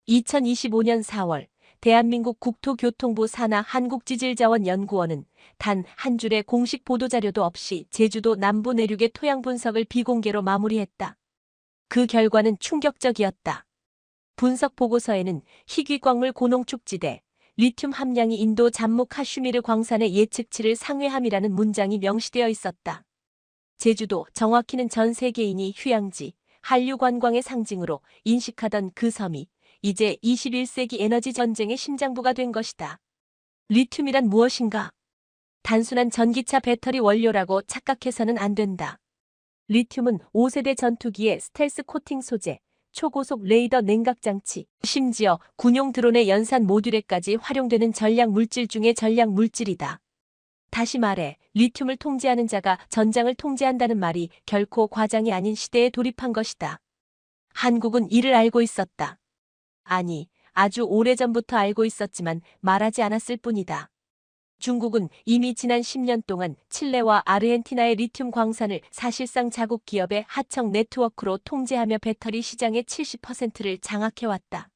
2025년 4월 대한민국 국토교통부 산하 한국지질자원연구원은 단 한 줄의 공식 보도자료도 없이 제주도 남부 내륙의 토양 분석을 비공개로 마무리했다. 그 결과는 충격적이었다. 분석 보고서에는 희귀광물 고농축지대, 리튬 함량이 인도 잠무 카슈미르 광산의 예측치를 상회함이라는 문장이 명시되어 있었다. 제주도, 정확히는 전 세계인이 휴양지, 한류 관광의 상징으로 인식하던 그 섬이 이제 21세기 에너지 전쟁의 심장부가 된 것이다. 리튬이란 무엇인가? 단순한 전기차 배터리 원료라고 착각해서는 안 된다. 리튬은 5세대 전투기의 스텔스 코팅 소재, 초고속 레이더 냉각 장치, 심지어 군용 드론의 연산 모듈에까지 활용되는 전략 물질 중의 전략 물질이다. 다시 말해, 리튬을 통제하는 자가 전장을 통제한다는 말이 결코 과장이 아닌 시대에 돌입한 것이다. 한국은 이를 알고 있었다. 아니, 아주 오래전부터 알고 있었지만 말하지 않았을 뿐이다. 중국은 이미 지난 10년 동안 칠레와 아르헨티나의 리튬 광산을 사실상 자국 기업의 하청 네트워크로 통제하며 배터리 시장의 70%를 장악해왔다.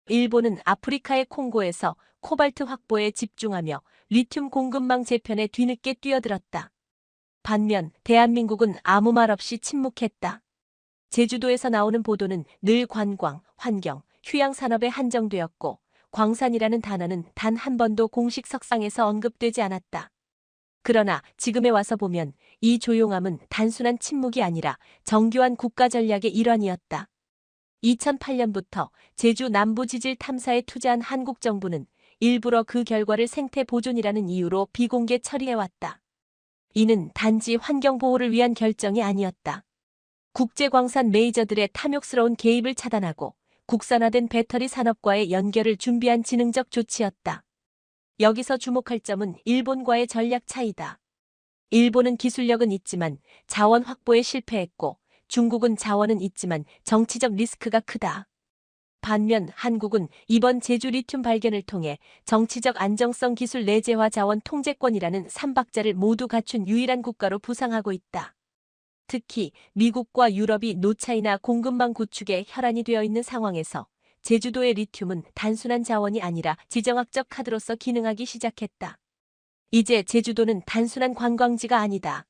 일본은 아프리카의 콩고에서 코발트 확보에 집중하며 리튬 공급망 재편에 뒤늦게 뛰어들었다. 반면 대한민국은 아무 말 없이 침묵했다. 제주도에서 나오는 보도는 늘 관광, 환경, 휴양 산업에 한정되었고 광산이라는 단어는 단 한 번도 공식 석상에서 언급되지 않았다. 그러나 지금에 와서 보면 이 조용함은 단순한 침묵이 아니라 정교한 국가 전략의 일환이었다. 2008년부터 제주 남부 지질 탐사에 투자한 한국 정부는 일부러 그 결과를 생태 보존이라는 이유로 비공개 처리해왔다. 이는 단지 환경 보호를 위한 결정이 아니었다. 국제광산 메이저들의 탐욕스러운 개입을 차단하고 국산화된 배터리 산업과의 연결을 준비한 지능적 조치였다. 여기서 주목할 점은 일본과의 전략 차이다. 일본은 기술력은 있지만 자원 확보에 실패했고 중국은 자원은 있지만 정치적 리스크가 크다. 반면 한국은 이번 제주 리튬 발견을 통해 정치적 안정성 기술 내재화 자원 통제권이라는 3박자를 모두 갖춘 유일한 국가로 부상하고 있다. 특히 미국과 유럽이 노차이나 공급망 구축에 혈안이 되어 있는 상황에서 제주도의 리튬은 단순한 자원이 아니라 지정학적 카드로서 기능하기 시작했다. 이제 제주도는 단순한 관광지가 아니다.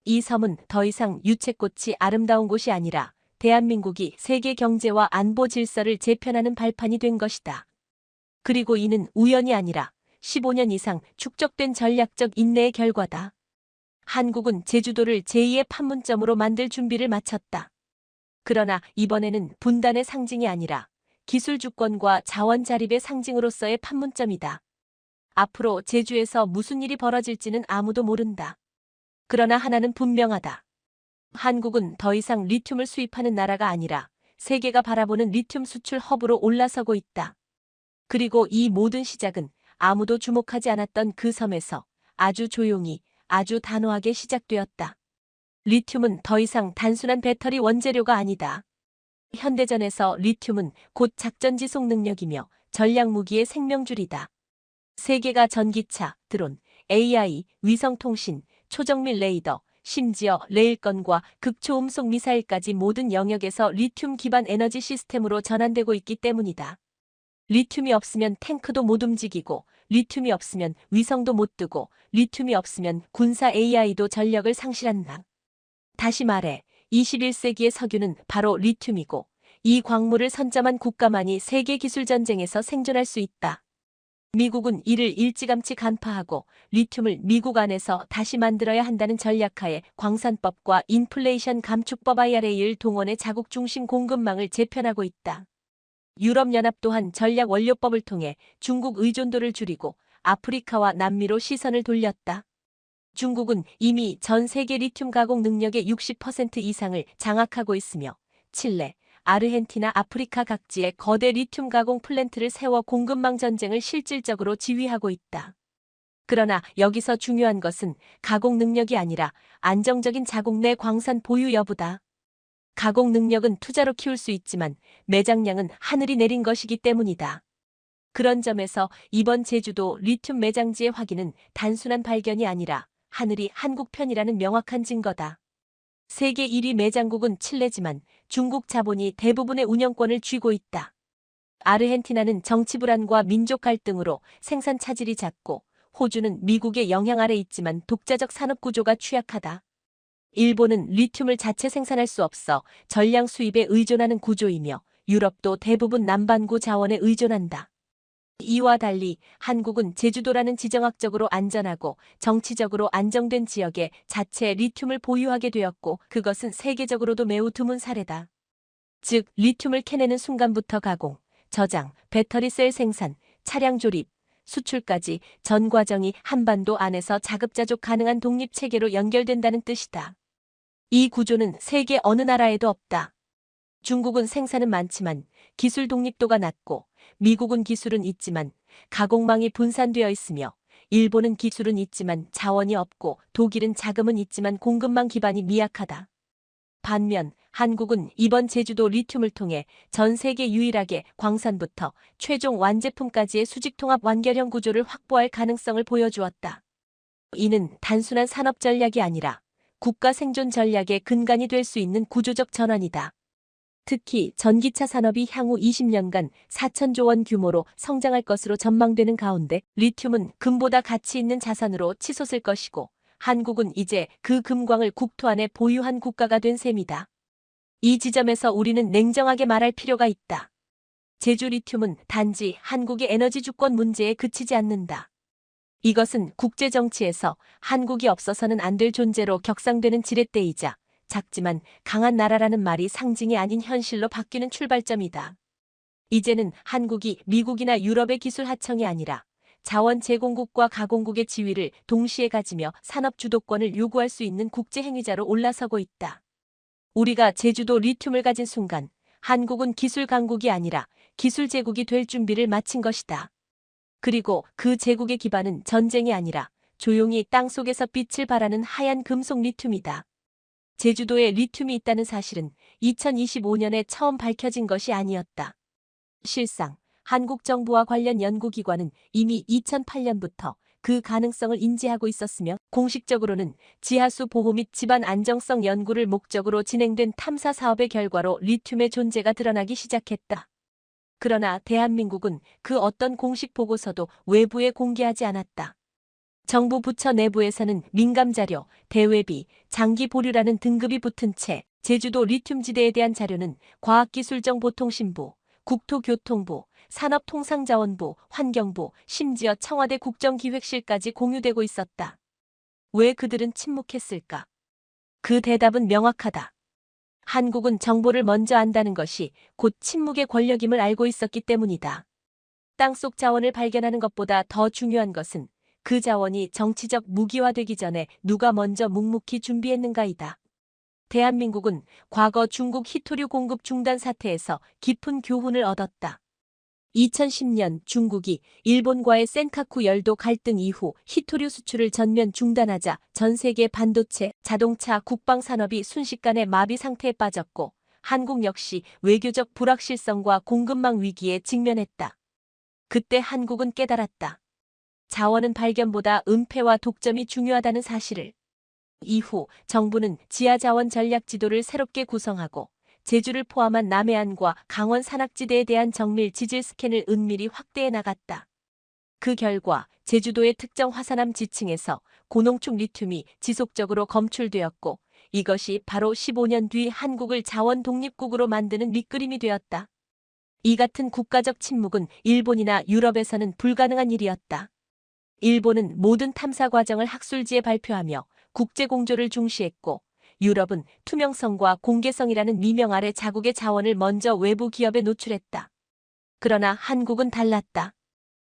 이 섬은 더 이상 유채꽃이 아름다운 곳이 아니라 대한민국이 세계 경제와 안보 질서를 재편하는 발판이 된 것이다. 그리고 이는 우연이 아니라 15년 이상 축적된 전략적 인내의 결과다. 한국은 제주도를 제2의 판문점으로 만들 준비를 마쳤다. 그러나 이번에는 분단의 상징이 아니라 기술 주권과 자원 자립의 상징으로서의 판문점이다. 앞으로 제주에서 무슨 일이 벌어질지는 아무도 모른다. 그러나 하나는 분명하다. 한국은 더 이상 리튬을 수입하는 나라가 아니라 세계가 바라보는 리튬 수출 허브로 올라서고 있다. 그리고 이 모든 시작은 아무도 주목하지 않았던 그 섬에서 아주 조용히, 아주 단호하게 시작되었다. 리튬은 더 이상 단순한 배터리 원재료가 아니다. 현대전에서 리튬은 곧 작전 지속 능력이며 전략 무기의 생명줄이다. 세계가 전기차, 드론, AI, 위성통신, 초정밀 레이더, 심지어 레일건과 극초음속 미사일까지 모든 영역에서 리튬 기반 에너지 시스템으로 전환되고 있기 때문이다. 리튬이 없으면 탱크도 못 움직이고, 리튬이 없으면 위성도 못 뜨고, 리튬이 없으면 군사 AI도 전력을 상실한다. 다시 말해, 21세기의 석유는 바로 리튬이고, 이 광물을 선점한 국가만이 세계 기술 전쟁에서 생존할 수 있다. 미국은 이를 일찌감치 간파하고 리튬을 미국 안에서 다시 만들어야 한다는 전략하에 광산법과 인플레이션 감축법 IRA를 동원해 자국 중심 공급망을 재편하고 있다. 유럽연합 또한 전략 원료법을 통해 중국 의존도를 줄이고 아프리카와 남미로 시선을 돌렸다. 중국은 이미 전 세계 리튬 가공 능력의 60% 이상을 장악하고 있으며 칠레, 아르헨티나, 아프리카 각지에 거대 리튬 가공 플랜트를 세워 공급망 전쟁을 실질적으로 지휘하고 있다. 그러나 여기서 중요한 것은 가공 능력이 아니라 안정적인 자국 내 광산 보유 여부다. 가공 능력은 투자로 키울 수 있지만 매장량은 하늘이 내린 것이기 때문이다. 그런 점에서 이번 제주도 리튬 매장지의 확인은 단순한 발견이 아니라 하늘이 한국 편이라는 명확한 증거다. 세계 1위 매장국은 칠레지만 중국 자본이 대부분의 운영권을 쥐고 있다. 아르헨티나는 정치 불안과 민족 갈등으로 생산 차질이 잦고, 호주는 미국의 영향 아래 있지만 독자적 산업 구조가 취약하다. 일본은 리튬을 자체 생산할 수 없어 전량 수입에 의존하는 구조이며, 유럽도 대부분 남반구 자원에 의존한다. 이와 달리 한국은 제주도라는 지정학적으로 안전하고 정치적으로 안정된 지역에 자체 리튬을 보유하게 되었고, 그것은 세계적으로도 매우 드문 사례다. 즉, 리튬을 캐내는 순간부터 가공, 저장, 배터리 셀 생산, 차량 조립, 수출까지 전 과정이 한반도 안에서 자급자족 가능한 독립체계로 연결된다는 뜻이다. 이 구조는 세계 어느 나라에도 없다. 중국은 생산은 많지만 기술 독립도가 낮고, 미국은 기술은 있지만 가공망이 분산되어 있으며, 일본은 기술은 있지만 자원이 없고, 독일은 자금은 있지만 공급망 기반이 미약하다. 반면 한국은 이번 제주도 리튬을 통해 전 세계 유일하게 광산부터 최종 완제품까지의 수직통합 완결형 구조를 확보할 가능성을 보여주었다. 이는 단순한 산업 전략이 아니라 국가 생존 전략의 근간이 될 수 있는 구조적 전환이다. 특히 전기차 산업이 향후 20년간 4천조 원 규모로 성장할 것으로 전망되는 가운데, 리튬은 금보다 가치 있는 자산으로 치솟을 것이고, 한국은 이제 그 금광을 국토 안에 보유한 국가가 된 셈이다. 이 지점에서 우리는 냉정하게 말할 필요가 있다. 제주 리튬은 단지 한국의 에너지 주권 문제에 그치지 않는다. 이것은 국제 정치에서 한국이 없어서는 안 될 존재로 격상되는 지렛대이자, 작지만 강한 나라라는 말이 상징이 아닌 현실로 바뀌는 출발점이다. 이제는 한국이 미국이나 유럽의 기술 하청이 아니라 자원 제공국과 가공국의 지위를 동시에 가지며 산업 주도권을 요구할 수 있는 국제 행위자로 올라서고 있다. 우리가 제주도 리튬을 가진 순간, 한국은 기술 강국이 아니라 기술 제국이 될 준비를 마친 것이다. 그리고 그 제국의 기반은 전쟁이 아니라 조용히 땅속에서 빛을 발하는 하얀 금속 리튬이다. 제주도에 리튬이 있다는 사실은 2025년에 처음 밝혀진 것이 아니었다. 실상 한국 정부와 관련 연구기관은 이미 2008년부터 그 가능성을 인지하고 있었으며, 공식적으로는 지하수 보호 및 집안 안정성 연구를 목적으로 진행된 탐사 사업의 결과로 리튬의 존재가 드러나기 시작했다. 그러나 대한민국은 그 어떤 공식 보고서도 외부에 공개하지 않았다. 정부 부처 내부에서는 민감자료, 대외비, 장기 보류라는 등급이 붙은 채 제주도 리튬지대에 대한 자료는 과학기술정보통신부, 국토교통부, 산업통상자원부, 환경부, 심지어 청와대 국정기획실까지 공유되고 있었다. 왜 그들은 침묵했을까? 그 대답은 명확하다. 한국은 정보를 먼저 안다는 것이 곧 침묵의 권력임을 알고 있었기 때문이다. 땅속 자원을 발견하는 것보다 더 중요한 것은 그 자원이 정치적 무기화되기 전에 누가 먼저 묵묵히 준비했는가이다. 대한민국은 과거 중국 히토류 공급 중단 사태에서 깊은 교훈을 얻었다. 2010년 중국이 일본과의 센카쿠 열도 갈등 이후 히토류 수출을 전면 중단하자 전 세계 반도체, 자동차, 국방 산업이 순식간에 마비 상태에 빠졌고, 한국 역시 외교적 불확실성과 공급망 위기에 직면했다. 그때 한국은 깨달았다. 자원은 발견보다 은폐와 독점이 중요하다는 사실을. 이후 정부는 지하자원 전략 지도를 새롭게 구성하고, 제주를 포함한 남해안과 강원 산악지대에 대한 정밀 지질 스캔을 은밀히 확대해 나갔다. 그 결과 제주도의 특정 화산암 지층에서 고농축 리튬이 지속적으로 검출되었고, 이것이 바로 15년 뒤 한국을 자원 독립국으로 만드는 밑그림이 되었다. 이 같은 국가적 침묵은 일본이나 유럽에서는 불가능한 일이었다. 일본은 모든 탐사 과정을 학술지에 발표하며 국제 공조를 중시했고, 유럽은 투명성과 공개성이라는 미명 아래 자국의 자원을 먼저 외부 기업에 노출했다. 그러나 한국은 달랐다.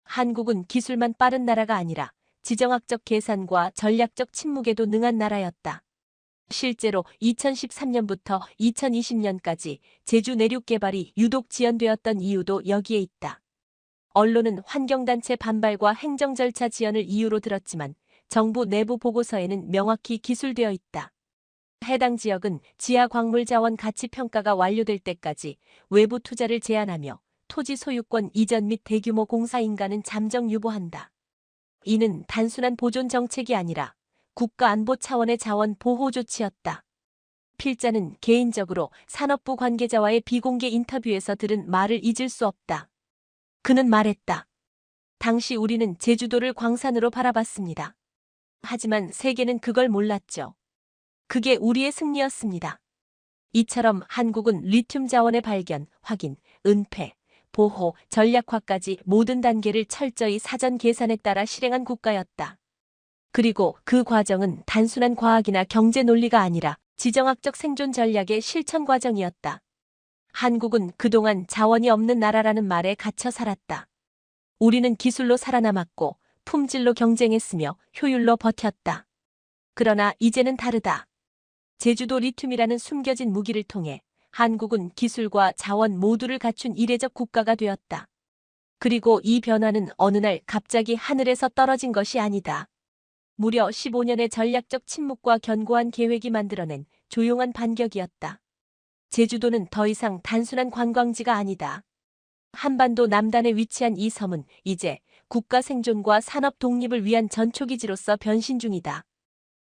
한국은 기술만 빠른 나라가 아니라 지정학적 계산과 전략적 침묵에도 능한 나라였다. 실제로 2013년부터 2020년까지 제주 내륙 개발이 유독 지연되었던 이유도 여기에 있다. 언론은 환경단체 반발과 행정 절차 지연을 이유로 들었지만, 정부 내부 보고서에는 명확히 기술되어 있다. 해당 지역은 지하 광물 자원 가치 평가가 완료될 때까지 외부 투자를 제한하며, 토지 소유권 이전 및 대규모 공사 인가는 잠정 유보한다. 이는 단순한 보존 정책이 아니라 국가 안보 차원의 자원 보호 조치였다. 필자는 개인적으로 산업부 관계자와의 비공개 인터뷰에서 들은 말을 잊을 수 없다. 그는 말했다. 당시 우리는 제주도를 광산으로 바라봤습니다. 하지만 세계는 그걸 몰랐죠. 그게 우리의 승리였습니다. 이처럼 한국은 리튬 자원의 발견, 확인, 은폐, 보호, 전략화까지 모든 단계를 철저히 사전 계산에 따라 실행한 국가였다. 그리고 그 과정은 단순한 과학이나 경제 논리가 아니라 지정학적 생존 전략의 실천 과정이었다. 한국은 그동안 자원이 없는 나라라는 말에 갇혀 살았다. 우리는 기술로 살아남았고 품질로 경쟁했으며 효율로 버텼다. 그러나 이제는 다르다. 제주도 리튬이라는 숨겨진 무기를 통해 한국은 기술과 자원 모두를 갖춘 이례적 국가가 되었다. 그리고 이 변화는 어느 날 갑자기 하늘에서 떨어진 것이 아니다. 무려 15년의 전략적 침묵과 견고한 계획이 만들어낸 조용한 반격이었다. 제주도는 더 이상 단순한 관광지가 아니다. 한반도 남단에 위치한 이 섬은 이제 국가 생존과 산업 독립을 위한 전초기지로서 변신 중이다.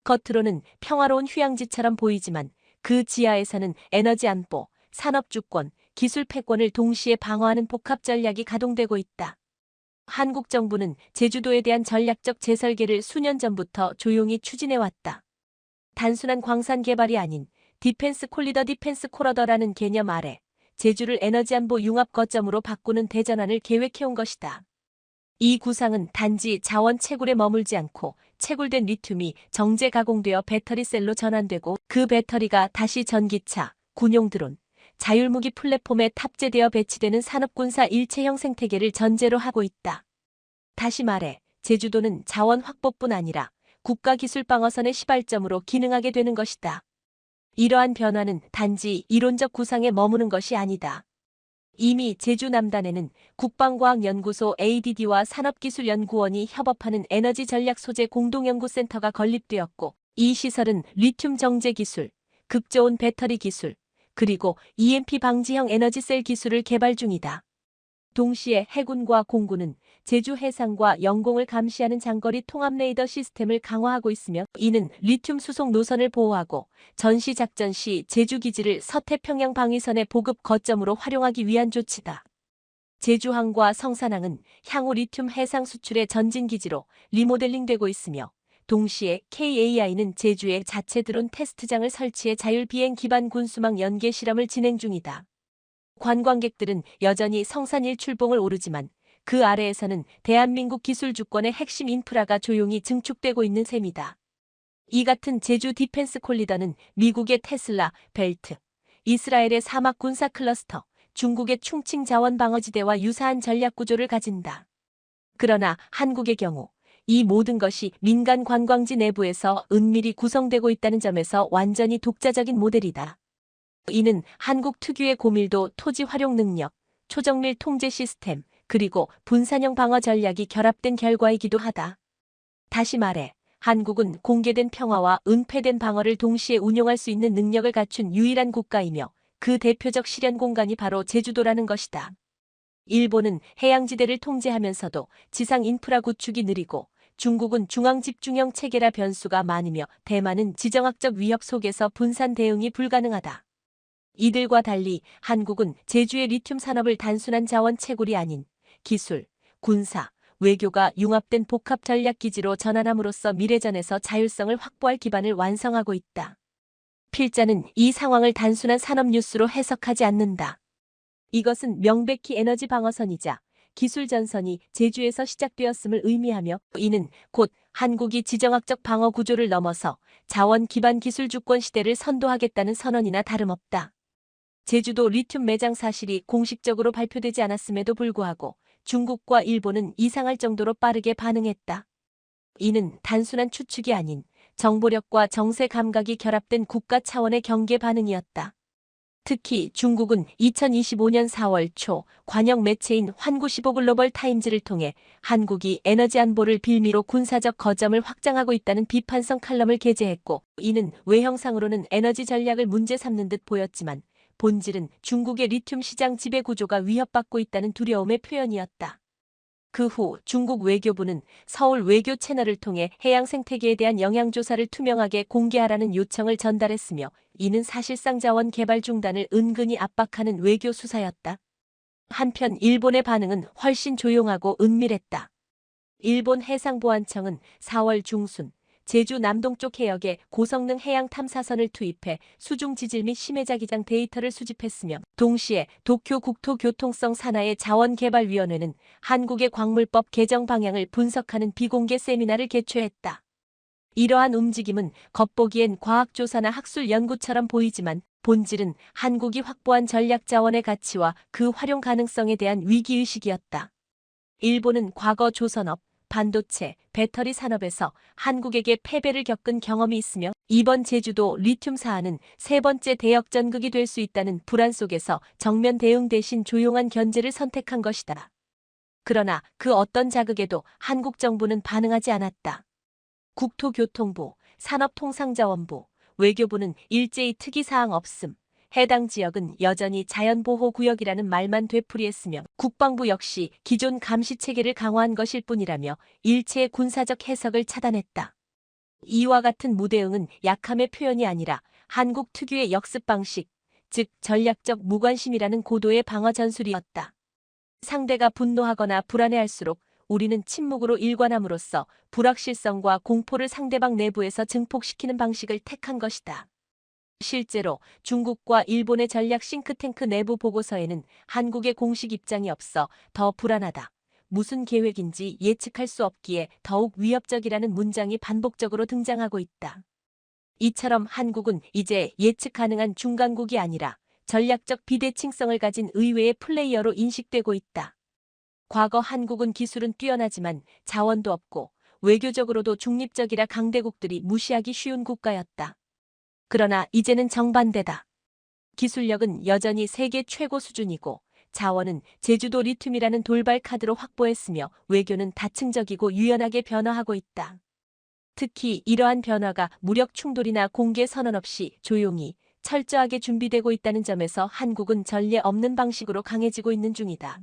겉으로는 평화로운 휴양지처럼 보이지만 그 지하에서는 에너지 안보, 산업 주권, 기술 패권을 동시에 방어하는 복합 전략이 가동되고 있다. 한국 정부는 제주도에 대한 전략적 재설계를 수년 전부터 조용히 추진해왔다. 단순한 광산 개발이 아닌 디펜스 코리더라는 개념 아래 제주를 에너지 안보 융합 거점으로 바꾸는 대전환을 계획해온 것이다. 이 구상은 단지 자원 채굴에 머물지 않고 채굴된 리튬이 정제 가공되어 배터리셀로 전환되고 그 배터리가 다시 전기차, 군용 드론, 자율무기 플랫폼에 탑재되어 배치되는 산업군사 일체형 생태계를 전제로 하고 있다. 다시 말해 제주도는 자원 확보뿐 아니라 국가기술방어선의 시발점으로 기능하게 되는 것이다. 이러한 변화는 단지 이론적 구상에 머무는 것이 아니다. 이미 제주 남단에는 국방과학연구소 ADD와 산업기술연구원이 협업하는 에너지 전략 소재 공동연구센터가 건립되었고 이 시설은 리튬 정제 기술, 극저온 배터리 기술, 그리고 EMP 방지형 에너지셀 기술을 개발 중이다. 동시에 해군과 공군은 제주 해상과 영공을 감시하는 장거리 통합 레이더 시스템을 강화하고 있으며 이는 리튬 수송 노선을 보호하고 전시 작전 시 제주 기지를 서태평양 방위선의 보급 거점으로 활용하기 위한 조치다. 제주항과 성산항은 향후 리튬 해상 수출의 전진 기지로 리모델링되고 있으며 동시에 KAI는 제주에 자체 드론 테스트장을 설치해 자율 비행 기반 군수망 연계 실험을 진행 중이다. 관광객들은 여전히 성산 일출봉을 오르지만 그 아래에서는 대한민국 기술 주권의 핵심 인프라가 조용히 증축되고 있는 셈이다. 이 같은 제주 디펜스 콜리더는 미국의 테슬라, 벨트, 이스라엘의 사막 군사 클러스터, 중국의 충칭 자원 방어지대와 유사한 전략 구조를 가진다. 그러나 한국의 경우 이 모든 것이 민간 관광지 내부에서 은밀히 구성되고 있다는 점에서 완전히 독자적인 모델이다. 이는 한국 특유의 고밀도 토지 활용 능력, 초정밀 통제 시스템, 그리고 분산형 방어 전략이 결합된 결과이기도 하다. 다시 말해, 한국은 공개된 평화와 은폐된 방어를 동시에 운용할 수 있는 능력을 갖춘 유일한 국가이며 그 대표적 실현 공간이 바로 제주도라는 것이다. 일본은 해양지대를 통제하면서도 지상 인프라 구축이 느리고 중국은 중앙 집중형 체계라 변수가 많으며 대만은 지정학적 위협 속에서 분산 대응이 불가능하다. 이들과 달리 한국은 제주의 리튬 산업을 단순한 자원 채굴이 아닌 기술, 군사, 외교가 융합된 복합 전략 기지로 전환함으로써 미래전에서 자율성을 확보할 기반을 완성하고 있다. 필자는 이 상황을 단순한 산업 뉴스로 해석하지 않는다. 이것은 명백히 에너지 방어선이자 기술 전선이 제주에서 시작되었음을 의미하며 이는 곧 한국이 지정학적 방어 구조를 넘어서 자원 기반 기술 주권 시대를 선도하겠다는 선언이나 다름없다. 제주도 리튬 매장 사실이 공식적으로 발표되지 않았음에도 불구하고 중국과 일본은 이상할 정도로 빠르게 반응했다. 이는 단순한 추측이 아닌 정보력과 정세 감각이 결합된 국가 차원의 경계 반응이었다. 특히 중국은 2025년 4월 초 관영 매체인 환구15 글로벌 타임즈를 통해 한국이 에너지 안보를 빌미로 군사적 거점을 확장하고 있다는 비판성 칼럼을 게재했고 이는 외형상으로는 에너지 전략을 문제 삼는 듯 보였지만 본질은 중국의 리튬 시장 지배 구조가 위협받고 있다는 두려움의 표현이었다. 그 후 중국 외교부는 서울 외교 채널을 통해 해양 생태계에 대한 영향조사를 투명하게 공개하라는 요청을 전달했으며 이는 사실상 자원 개발 중단을 은근히 압박하는 외교 수사였다. 한편 일본의 반응은 훨씬 조용하고 은밀했다. 일본 해상보안청은 4월 중순 제주 남동쪽 해역에 고성능 해양 탐사선을 투입해 수중 지질 및 심해자 기장 데이터를 수집했으며, 동시에 도쿄 국토교통성 산하의 자원개발위원회는 한국의 광물법 개정 방향을 분석하는 비공개 세미나를 개최했다. 이러한 움직임은 겉보기엔 과학조사나 학술 연구처럼 보이지만 본질은 한국이 확보한 전략자원의 가치와 그 활용 가능성에 대한 위기의식이었다. 일본은 과거 조선업, 반도체, 배터리 산업에서 한국에게 패배를 겪은 경험이 있으며, 이번 제주도 리튬 사안은 세 번째 대역전극이 될 수 있다는 불안 속에서 정면 대응 대신 조용한 견제를 선택한 것이다. 그러나 그 어떤 자극에도 한국 정부는 반응하지 않았다. 국토교통부, 산업통상자원부, 외교부는 일제히 특이사항 없음, 해당 지역은 여전히 자연보호구역이라는 말만 되풀이했으며, 국방부 역시 기존 감시체계를 강화한 것일 뿐이라며 일체의 군사적 해석을 차단했다. 이와 같은 무대응은 약함의 표현이 아니라 한국 특유의 역습 방식, 즉 전략적 무관심이라는 고도의 방어 전술이었다. 상대가 분노하거나 불안해할수록 우리는 침묵으로 일관함으로써 불확실성과 공포를 상대방 내부에서 증폭시키는 방식을 택한 것이다. 실제로 중국과 일본의 전략 싱크탱크 내부 보고서에는 한국의 공식 입장이 없어 더 불안하다, 무슨 계획인지 예측할 수 없기에 더욱 위협적이라는 문장이 반복적으로 등장하고 있다. 이처럼 한국은 이제 예측 가능한 중간국이 아니라 전략적 비대칭성을 가진 의외의 플레이어로 인식되고 있다. 과거 한국은 기술은 뛰어나지만 자원도 없고 외교적으로도 중립적이라 강대국들이 무시하기 쉬운 국가였다. 그러나 이제는 정반대다. 기술력은 여전히 세계 최고 수준이고 자원은 제주도 리튬이라는 돌발 카드로 확보했으며, 외교는 다층적이고 유연하게 변화하고 있다. 특히 이러한 변화가 무력 충돌이나 공개 선언 없이 조용히 철저하게 준비되고 있다는 점에서 한국은 전례 없는 방식으로 강해지고 있는 중이다.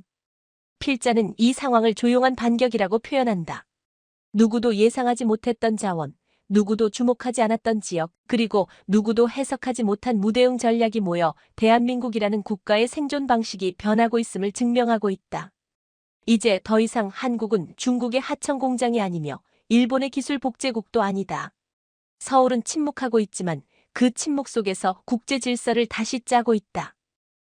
필자는 이 상황을 조용한 반격이라고 표현한다. 누구도 예상하지 못했던 자원, 누구도 주목하지 않았던 지역, 그리고 누구도 해석하지 못한 무대응 전략이 모여 대한민국이라는 국가의 생존 방식이 변하고 있음을 증명하고 있다. 이제 더 이상 한국은 중국의 하청 공장이 아니며 일본의 기술 복제국도 아니다. 서울은 침묵하고 있지만 그 침묵 속에서 국제 질서를 다시 짜고 있다.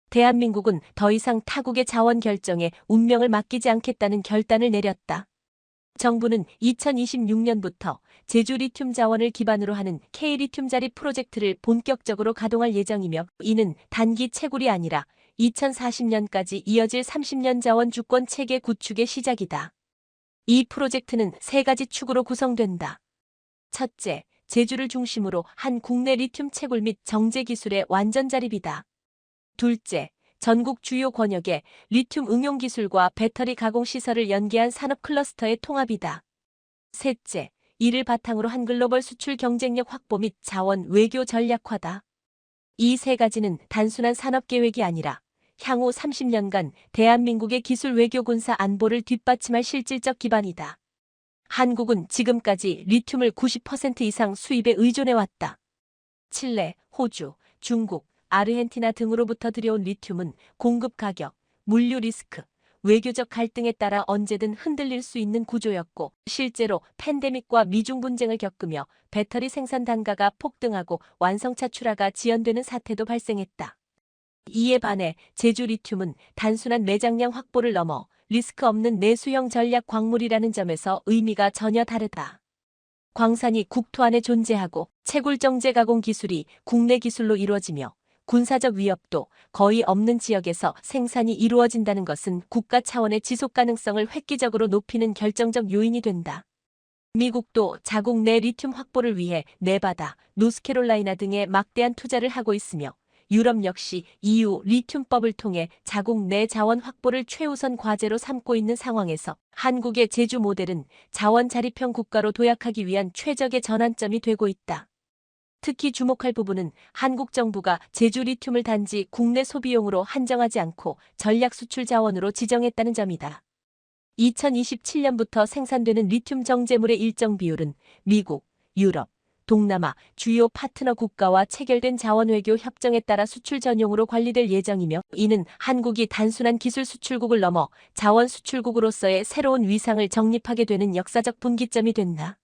대한민국은 더 이상 타국의 자원 결정에 운명을 맡기지 않겠다는 결단을 내렸다. 정부는 2026년부터 제주 리튬 자원을 기반으로 하는 K리튬 자립 프로젝트를 본격적으로 가동할 예정이며, 이는 단기 채굴이 아니라 2040년까지 이어질 30년 자원 주권 체계 구축의 시작이다. 이 프로젝트는 세 가지 축으로 구성된다. 첫째, 제주를 중심으로 한 국내 리튬 채굴 및 정제 기술의 완전 자립이다. 둘째, 전국 주요 권역의 리튬 응용 기술과 배터리 가공 시설을 연계한 산업 클러스터의 통합이다. 셋째, 이를 바탕으로 한 글로벌 수출 경쟁력 확보 및 자원 외교 전략화다. 이 세 가지는 단순한 산업 계획이 아니라 향후 30년간 대한민국의 기술 외교 군사 안보를 뒷받침할 실질적 기반이다. 한국은 지금까지 리튬을 90% 이상 수입에 의존해왔다. 칠레, 호주, 중국, 아르헨티나 등으로부터 들여온 리튬은 공급 가격, 물류 리스크, 외교적 갈등에 따라 언제든 흔들릴 수 있는 구조였고, 실제로 팬데믹과 미중 분쟁을 겪으며 배터리 생산 단가가 폭등하고 완성차 출하가 지연되는 사태도 발생했다. 이에 반해 제주 리튬은 단순한 매장량 확보를 넘어 리스크 없는 내수형 전략 광물이라는 점에서 의미가 전혀 다르다. 광산이 국토 안에 존재하고 채굴 정제 가공 기술이 국내 기술로 이루어지며 군사적 위협도 거의 없는 지역에서 생산이 이루어진다는 것은 국가 차원의 지속 가능성을 획기적으로 높이는 결정적 요인이 된다. 미국도 자국 내 리튬 확보를 위해 네바다, 노스캐롤라이나 등에 막대한 투자를 하고 있으며, 유럽 역시 EU 리튬법을 통해 자국 내 자원 확보를 최우선 과제로 삼고 있는 상황에서 한국의 제주 모델은 자원 자립형 국가로 도약하기 위한 최적의 전환점이 되고 있다. 특히 주목할 부분은 한국 정부가 제주 리튬을 단지 국내 소비용으로 한정하지 않고 전략 수출 자원으로 지정했다는 점이다. 2027년부터 생산되는 리튬 정제물의 일정 비율은 미국, 유럽, 동남아 주요 파트너 국가와 체결된 자원외교 협정에 따라 수출 전용으로 관리될 예정이며, 이는 한국이 단순한 기술 수출국을 넘어 자원 수출국으로서의 새로운 위상을 정립하게 되는 역사적 분기점이 된다.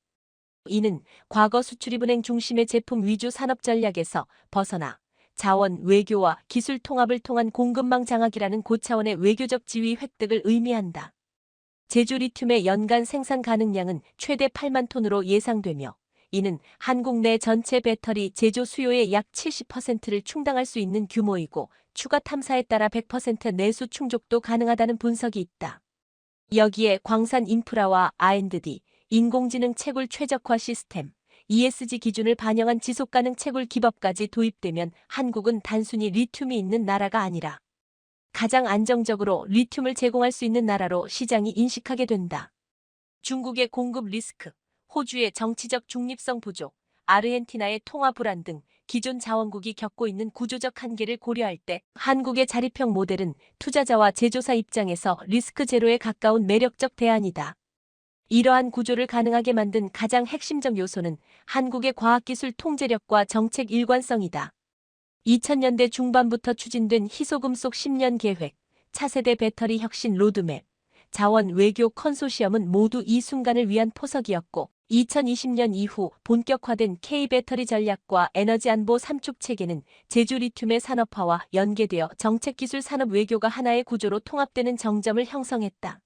이는 과거 수출입은행 중심의 제품 위주 산업 전략에서 벗어나 자원, 외교와 기술 통합을 통한 공급망 장악이라는 고차원의 외교적 지위 획득을 의미한다. 제주 리튬의 연간 생산 가능량은 최대 8만 톤으로 예상되며, 이는 한국 내 전체 배터리 제조 수요의 약 70%를 충당할 수 있는 규모이고, 추가 탐사에 따라 100% 내수 충족도 가능하다는 분석이 있다. 여기에 광산 인프라와 R&D, 인공지능 채굴 최적화 시스템, ESG 기준을 반영한 지속가능 채굴 기법까지 도입되면 한국은 단순히 리튬이 있는 나라가 아니라 가장 안정적으로 리튬을 제공할 수 있는 나라로 시장이 인식하게 된다. 중국의 공급 리스크, 호주의 정치적 중립성 부족, 아르헨티나의 통화 불안 등 기존 자원국이 겪고 있는 구조적 한계를 고려할 때 한국의 자립형 모델은 투자자와 제조사 입장에서 리스크 제로에 가까운 매력적 대안이다. 이러한 구조를 가능하게 만든 가장 핵심적 요소는 한국의 과학기술 통제력과 정책 일관성이다. 2000년대 중반부터 추진된 희소금속 10년 계획, 차세대 배터리 혁신 로드맵, 자원 외교 컨소시엄은 모두 이 순간을 위한 포석이었고, 2020년 이후 본격화된 K배터리 전략과 에너지 안보 3축 체계는 제주 리튬의 산업화와 연계되어 정책기술 산업 외교가 하나의 구조로 통합되는 정점을 형성했다.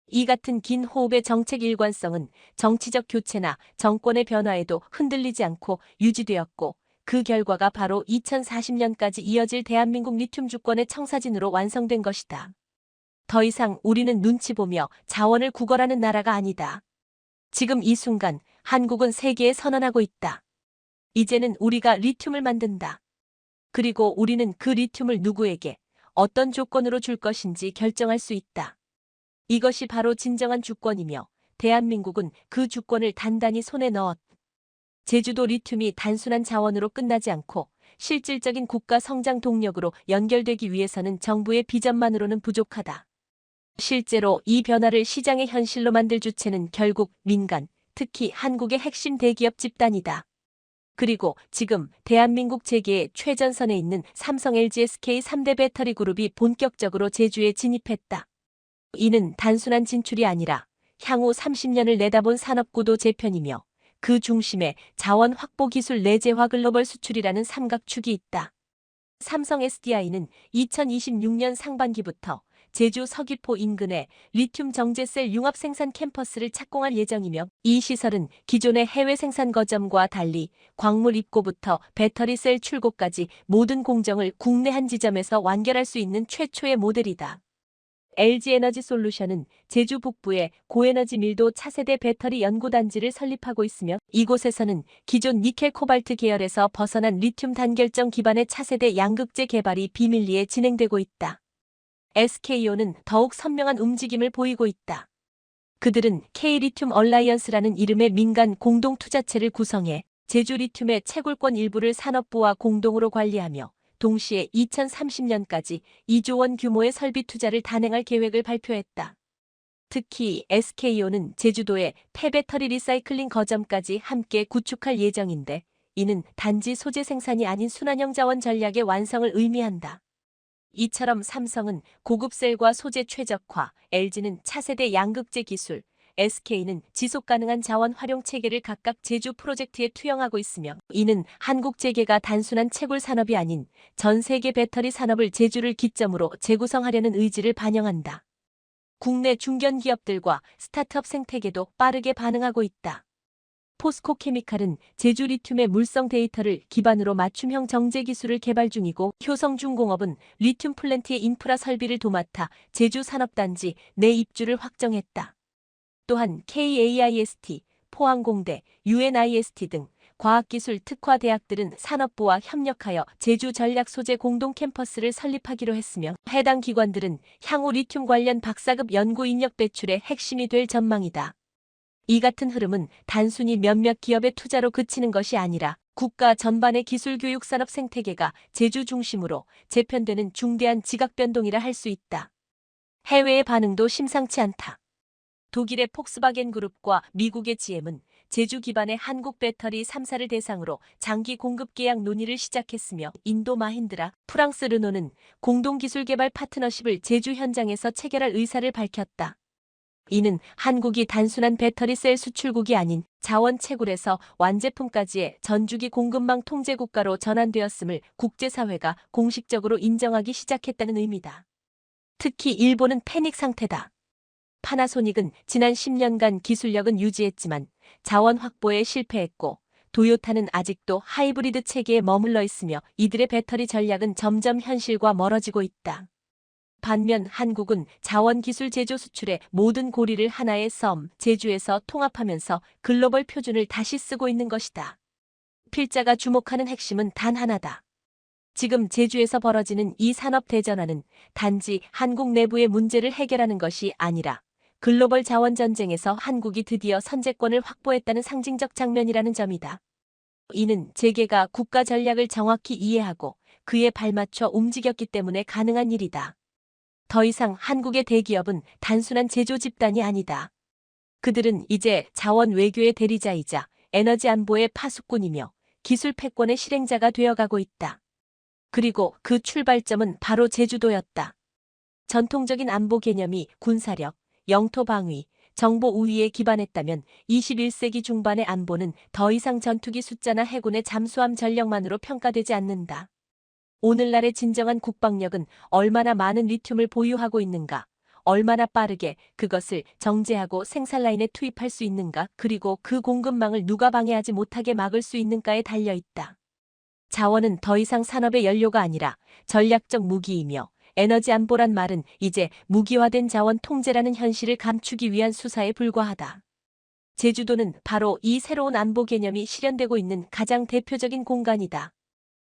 이 같은 긴 호흡의 정책 일관성은 정치적 교체나 정권의 변화에도 흔들리지 않고 유지되었고, 그 결과가 바로 2040년까지 이어질 대한민국 리튬 주권의 청사진으로 완성된 것이다. 더 이상 우리는 눈치 보며 자원을 구걸하는 나라가 아니다. 지금 이 순간 한국은 세계에 선언하고 있다. 이제는 우리가 리튬을 만든다. 그리고 우리는 그 리튬을 누구에게 어떤 조건으로 줄 것인지 결정할 수 있다. 이것이 바로 진정한 주권이며, 대한민국은 그 주권을 단단히 손에 넣었다. 제주도 리튬이 단순한 자원으로 끝나지 않고 실질적인 국가 성장 동력으로 연결되기 위해서는 정부의 비전만으로는 부족하다. 실제로 이 변화를 시장의 현실로 만들 주체는 결국 민간, 특히 한국의 핵심 대기업 집단이다. 그리고 지금 대한민국 재계의 최전선에 있는 삼성, LG, SK 3대 배터리 그룹이 본격적으로 제주에 진입했다. 이는 단순한 진출이 아니라 향후 30년을 내다본 산업구도 재편이며, 그 중심에 자원 확보 기술 내재화 글로벌 수출이라는 삼각축이 있다. 삼성 SDI는 2026년 상반기부터 제주 서귀포 인근에 리튬 정제셀 융합 생산 캠퍼스를 착공할 예정이며, 이 시설은 기존의 해외 생산 거점과 달리 광물 입고부터 배터리 셀 출고까지 모든 공정을 국내 한 지점에서 완결할 수 있는 최초의 모델이다. LG에너지솔루션은 제주 북부에 고에너지 밀도 차세대 배터리 연구단지를 설립하고 있으며, 이곳에서는 기존 니켈 코발트 계열에서 벗어난 리튬 단결정 기반의 차세대 양극재 개발이 비밀리에 진행되고 있다. SK온은 더욱 선명한 움직임을 보이고 있다. 그들은 K-리튬 얼라이언스라는 이름의 민간 공동 투자체를 구성해 제주 리튬의 채굴권 일부를 산업부와 공동으로 관리하며, 동시에 2030년까지 2조 원 규모의 설비 투자를 단행할 계획을 발표했다. 특히 SK온은 제주도에 폐배터리 리사이클링 거점까지 함께 구축할 예정인데, 이는 단지 소재 생산이 아닌 순환형 자원 전략의 완성을 의미한다. 이처럼 삼성은 고급 셀과 소재 최적화, LG는 차세대 양극재 기술, SK는 지속가능한 자원 활용 체계를 각각 제주 프로젝트에 투영하고 있으며, 이는 한국 재계가 단순한 채굴 산업이 아닌 전 세계 배터리 산업을 제주를 기점으로 재구성하려는 의지를 반영한다. 국내 중견 기업들과 스타트업 생태계도 빠르게 반응하고 있다. 포스코 케미칼은 제주 리튬의 물성 데이터를 기반으로 맞춤형 정제 기술을 개발 중이고, 효성중공업은 리튬 플랜트의 인프라 설비를 도맡아 제주 산업단지 내 입주를 확정했다. 또한 KAIST, 포항공대, UNIST 등 과학기술 특화 대학들은 산업부와 협력하여 제주 전략소재 공동 캠퍼스를 설립하기로 했으며, 해당 기관들은 향후 리튬 관련 박사급 연구 인력 배출의 핵심이 될 전망이다. 이 같은 흐름은 단순히 몇몇 기업의 투자로 그치는 것이 아니라 국가 전반의 기술교육 산업 생태계가 제주 중심으로 재편되는 중대한 지각변동이라 할 수 있다. 해외의 반응도 심상치 않다. 독일의 폭스바겐 그룹과 미국의 GM은 제주 기반의 한국 배터리 3사를 대상으로 장기 공급 계약 논의를 시작했으며 인도 마힌드라, 프랑스 르노는 공동기술개발 파트너십을 제주 현장에서 체결할 의사를 밝혔다. 이는 한국이 단순한 배터리 셀 수출국이 아닌 자원 채굴에서 완제품까지의 전주기 공급망 통제 국가로 전환되었음을 국제사회가 공식적으로 인정하기 시작했다는 의미다. 특히 일본은 패닉 상태다. 파나소닉은 지난 10년간 기술력은 유지했지만 자원 확보에 실패했고, 도요타는 아직도 하이브리드 체계에 머물러 있으며 이들의 배터리 전략은 점점 현실과 멀어지고 있다. 반면 한국은 자원 기술 제조 수출의 모든 고리를 하나의 섬, 제주에서 통합하면서 글로벌 표준을 다시 쓰고 있는 것이다. 필자가 주목하는 핵심은 단 하나다. 지금 제주에서 벌어지는 이 산업 대전환은 단지 한국 내부의 문제를 해결하는 것이 아니라 글로벌 자원 전쟁에서 한국이 드디어 선제권을 확보했다는 상징적 장면이라는 점이다. 이는 재계가 국가 전략을 정확히 이해하고 그에 발맞춰 움직였기 때문에 가능한 일이다. 더 이상 한국의 대기업은 단순한 제조 집단이 아니다. 그들은 이제 자원 외교의 대리자이자 에너지 안보의 파수꾼이며 기술 패권의 실행자가 되어가고 있다. 그리고 그 출발점은 바로 제주도였다. 전통적인 안보 개념이 군사력, 영토 방위, 정보 우위에 기반했다면 21세기 중반의 안보는 더 이상 전투기 숫자나 해군의 잠수함 전력만으로 평가되지 않는다. 오늘날의 진정한 국방력은 얼마나 많은 리튬을 보유하고 있는가, 얼마나 빠르게 그것을 정제하고 생산라인에 투입할 수 있는가, 그리고 그 공급망을 누가 방해하지 못하게 막을 수 있는가에 달려 있다. 자원은 더 이상 산업의 연료가 아니라 전략적 무기이며, 에너지 안보란 말은 이제 무기화된 자원 통제라는 현실을 감추기 위한 수사에 불과하다. 제주도는 바로 이 새로운 안보 개념이 실현되고 있는 가장 대표적인 공간이다.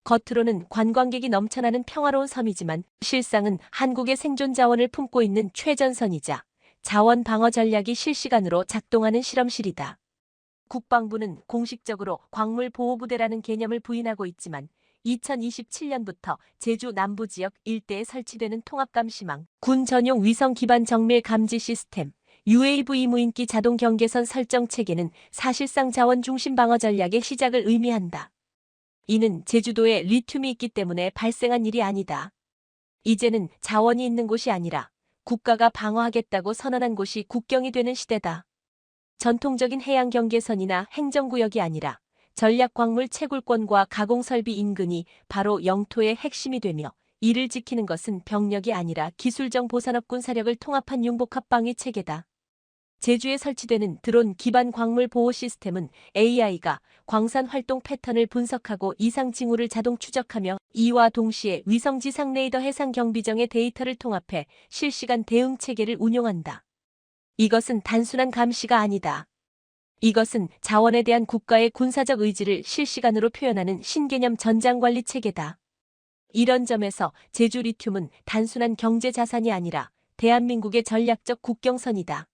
겉으로는 관광객이 넘쳐나는 평화로운 섬이지만 실상은 한국의 생존 자원을 품고 있는 최전선이자 자원 방어 전략이 실시간으로 작동하는 실험실이다. 국방부는 공식적으로 광물보호부대라는 개념을 부인하고 있지만 2027년부터 제주 남부지역 일대에 설치되는 통합감시망, 군 전용 위성 기반 정밀 감지 시스템, UAV 무인기 자동 경계선 설정 체계는 사실상 자원 중심 방어 전략의 시작을 의미한다. 이는 제주도에 리튬이 있기 때문에 발생한 일이 아니다. 이제는 자원이 있는 곳이 아니라 국가가 방어하겠다고 선언한 곳이 국경이 되는 시대다. 전통적인 해양 경계선이나 행정구역이 아니라 전략광물 채굴권과 가공설비 인근이 바로 영토의 핵심이 되며, 이를 지키는 것은 병력이 아니라 기술정 보산업군 사력을 통합한 융복합 방위 체계다. 제주에 설치되는 드론 기반 광물 보호 시스템은 AI가 광산 활동 패턴을 분석하고 이상 징후를 자동 추적하며, 이와 동시에 위성 지상 레이더 해상 경비정의 데이터를 통합해 실시간 대응 체계를 운용한다. 이것은 단순한 감시가 아니다. 이것은 자원에 대한 국가의 군사적 의지를 실시간으로 표현하는 신개념 전장관리 체계다. 이런 점에서 제주 리튬은 단순한 경제 자산이 아니라 대한민국의 전략적 국경선이다.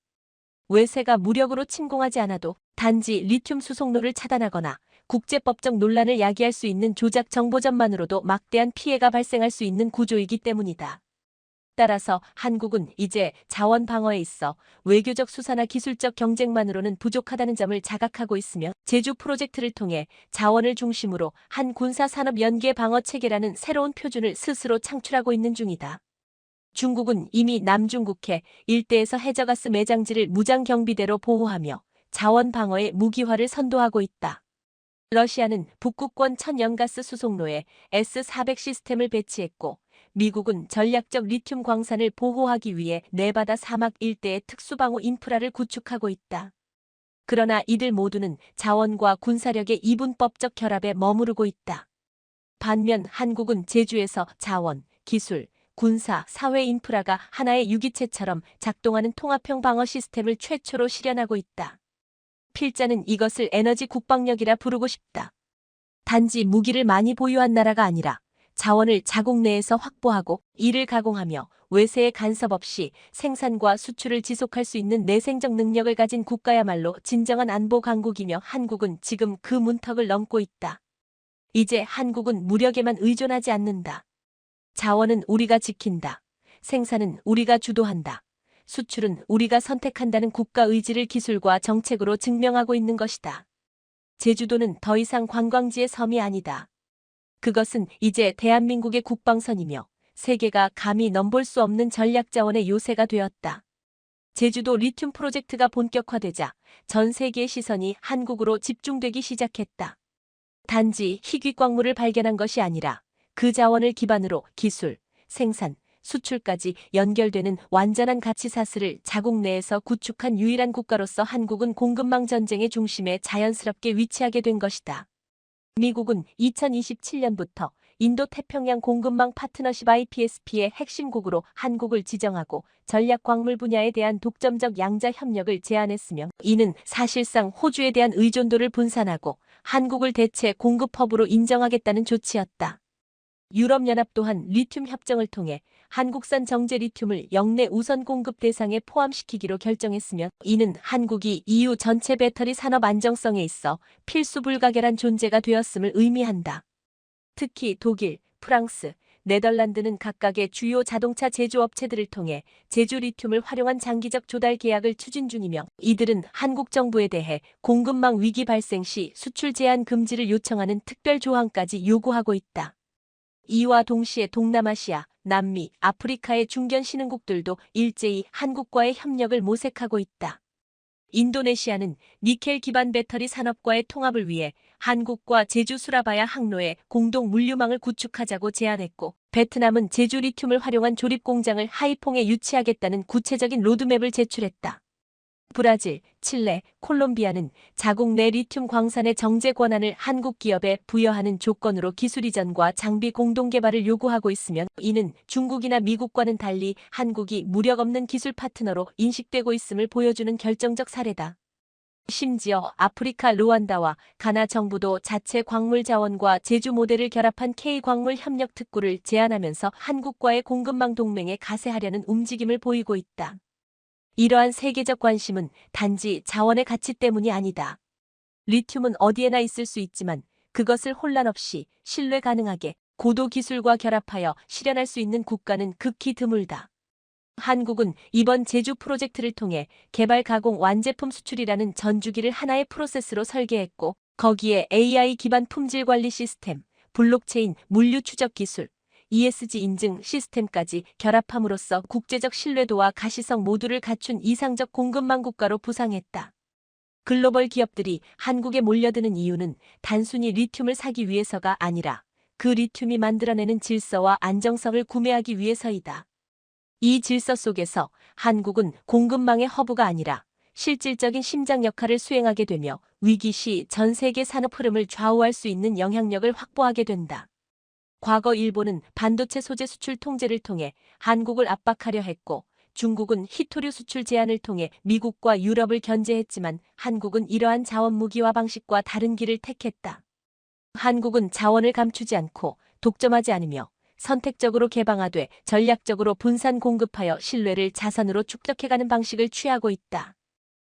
외세가 무력으로 침공하지 않아도 단지 리튬 수송로를 차단하거나 국제법적 논란을 야기할 수 있는 조작 정보전만으로도 막대한 피해가 발생할 수 있는 구조이기 때문이다. 따라서 한국은 이제 자원 방어에 있어 외교적 수사나 기술적 경쟁만으로는 부족하다는 점을 자각하고 있으며, 제주 프로젝트를 통해 자원을 중심으로 한 군사산업 연계 방어 체계라는 새로운 표준을 스스로 창출하고 있는 중이다. 중국은 이미 남중국해 일대에서 해저가스 매장지를 무장경비대로 보호하며 자원 방어의 무기화를 선도하고 있다. 러시아는 북극권 천연가스 수송로에 S-400 시스템을 배치했고, 미국은 전략적 리튬 광산을 보호하기 위해 네바다 사막 일대의 특수방호 인프라를 구축하고 있다. 그러나 이들 모두는 자원과 군사력의 이분법적 결합에 머무르고 있다. 반면 한국은 제주에서 자원, 기술, 군사, 사회 인프라가 하나의 유기체처럼 작동하는 통합형 방어 시스템을 최초로 실현하고 있다. 필자는 이것을 에너지 국방력이라 부르고 싶다. 단지 무기를 많이 보유한 나라가 아니라 자원을 자국 내에서 확보하고 이를 가공하며 외세의 간섭 없이 생산과 수출을 지속할 수 있는 내생적 능력을 가진 국가야말로 진정한 안보 강국이며, 한국은 지금 그 문턱을 넘고 있다. 이제 한국은 무력에만 의존하지 않는다. 자원은 우리가 지킨다. 생산은 우리가 주도한다. 수출은 우리가 선택한다는 국가 의지를 기술과 정책으로 증명하고 있는 것이다. 제주도는 더 이상 관광지의 섬이 아니다. 그것은 이제 대한민국의 국방선이며 세계가 감히 넘볼 수 없는 전략자원의 요새가 되었다. 제주도 리튬 프로젝트가 본격화되자 전 세계의 시선이 한국으로 집중되기 시작했다. 단지 희귀 광물을 발견한 것이 아니라 그 자원을 기반으로 기술, 생산, 수출까지 연결되는 완전한 가치사슬을 자국 내에서 구축한 유일한 국가로서 한국은 공급망 전쟁의 중심에 자연스럽게 위치하게 된 것이다. 미국은 2027년부터 인도태평양 공급망 파트너십 IPSP의 핵심국으로 한국을 지정하고 전략 광물 분야에 대한 독점적 양자 협력을 제안했으며, 이는 사실상 호주에 대한 의존도를 분산하고 한국을 대체 공급 허브로 인정하겠다는 조치였다. 유럽연합 또한 리튬 협정을 통해 한국산 정제 리튬을 역내 우선 공급 대상에 포함시키기로 결정했으며, 이는 한국이 EU 전체 배터리 산업 안정성에 있어 필수 불가결한 존재가 되었음을 의미한다. 특히 독일, 프랑스, 네덜란드는 각각의 주요 자동차 제조업체들을 통해 제주 리튬을 활용한 장기적 조달 계약을 추진 중이며, 이들은 한국 정부에 대해 공급망 위기 발생 시 수출 제한 금지를 요청하는 특별 조항까지 요구하고 있다. 이와 동시에 동남아시아, 남미, 아프리카의 중견 신흥국들도 일제히 한국과의 협력을 모색하고 있다. 인도네시아는 니켈 기반 배터리 산업과의 통합을 위해 한국과 제주 수라바야 항로에 공동 물류망을 구축하자고 제안했고, 베트남은 제주 리튬을 활용한 조립 공장을 하이퐁에 유치하겠다는 구체적인 로드맵을 제출했다. 브라질, 칠레, 콜롬비아는 자국 내 리튬 광산의 정제 권한을 한국 기업에 부여하는 조건으로 기술 이전과 장비 공동 개발을 요구하고 있으며, 이는 중국이나 미국과는 달리 한국이 무력 없는 기술 파트너로 인식되고 있음을 보여주는 결정적 사례다. 심지어 아프리카 루안다와 가나 정부도 자체 광물 자원과 제주 모델을 결합한 K광물 협력 특구를 제안하면서 한국과의 공급망 동맹에 가세하려는 움직임을 보이고 있다. 이러한 세계적 관심은 단지 자원의 가치 때문이 아니다. 리튬은 어디에나 있을 수 있지만 그것을 혼란 없이 신뢰 가능하게 고도 기술과 결합하여 실현할 수 있는 국가는 극히 드물다. 한국은 이번 제주 프로젝트를 통해 개발 가공 완제품 수출이라는 전주기를 하나의 프로세스로 설계했고, 거기에 AI 기반 품질 관리 시스템, 블록체인 물류 추적 기술, ESG 인증 시스템까지 결합함으로써 국제적 신뢰도와 가시성 모두를 갖춘 이상적 공급망 국가로 부상했다. 글로벌 기업들이 한국에 몰려드는 이유는 단순히 리튬을 사기 위해서가 아니라 그 리튬이 만들어내는 질서와 안정성을 구매하기 위해서이다. 이 질서 속에서 한국은 공급망의 허브가 아니라 실질적인 심장 역할을 수행하게 되며, 위기 시 전 세계 산업 흐름을 좌우할 수 있는 영향력을 확보하게 된다. 과거 일본은 반도체 소재 수출 통제를 통해 한국을 압박하려 했고, 중국은 희토류 수출 제한을 통해 미국과 유럽을 견제했지만 한국은 이러한 자원 무기화 방식과 다른 길을 택했다. 한국은 자원을 감추지 않고 독점하지 않으며 선택적으로 개방하되 전략적으로 분산 공급하여 신뢰를 자산으로 축적해가는 방식을 취하고 있다.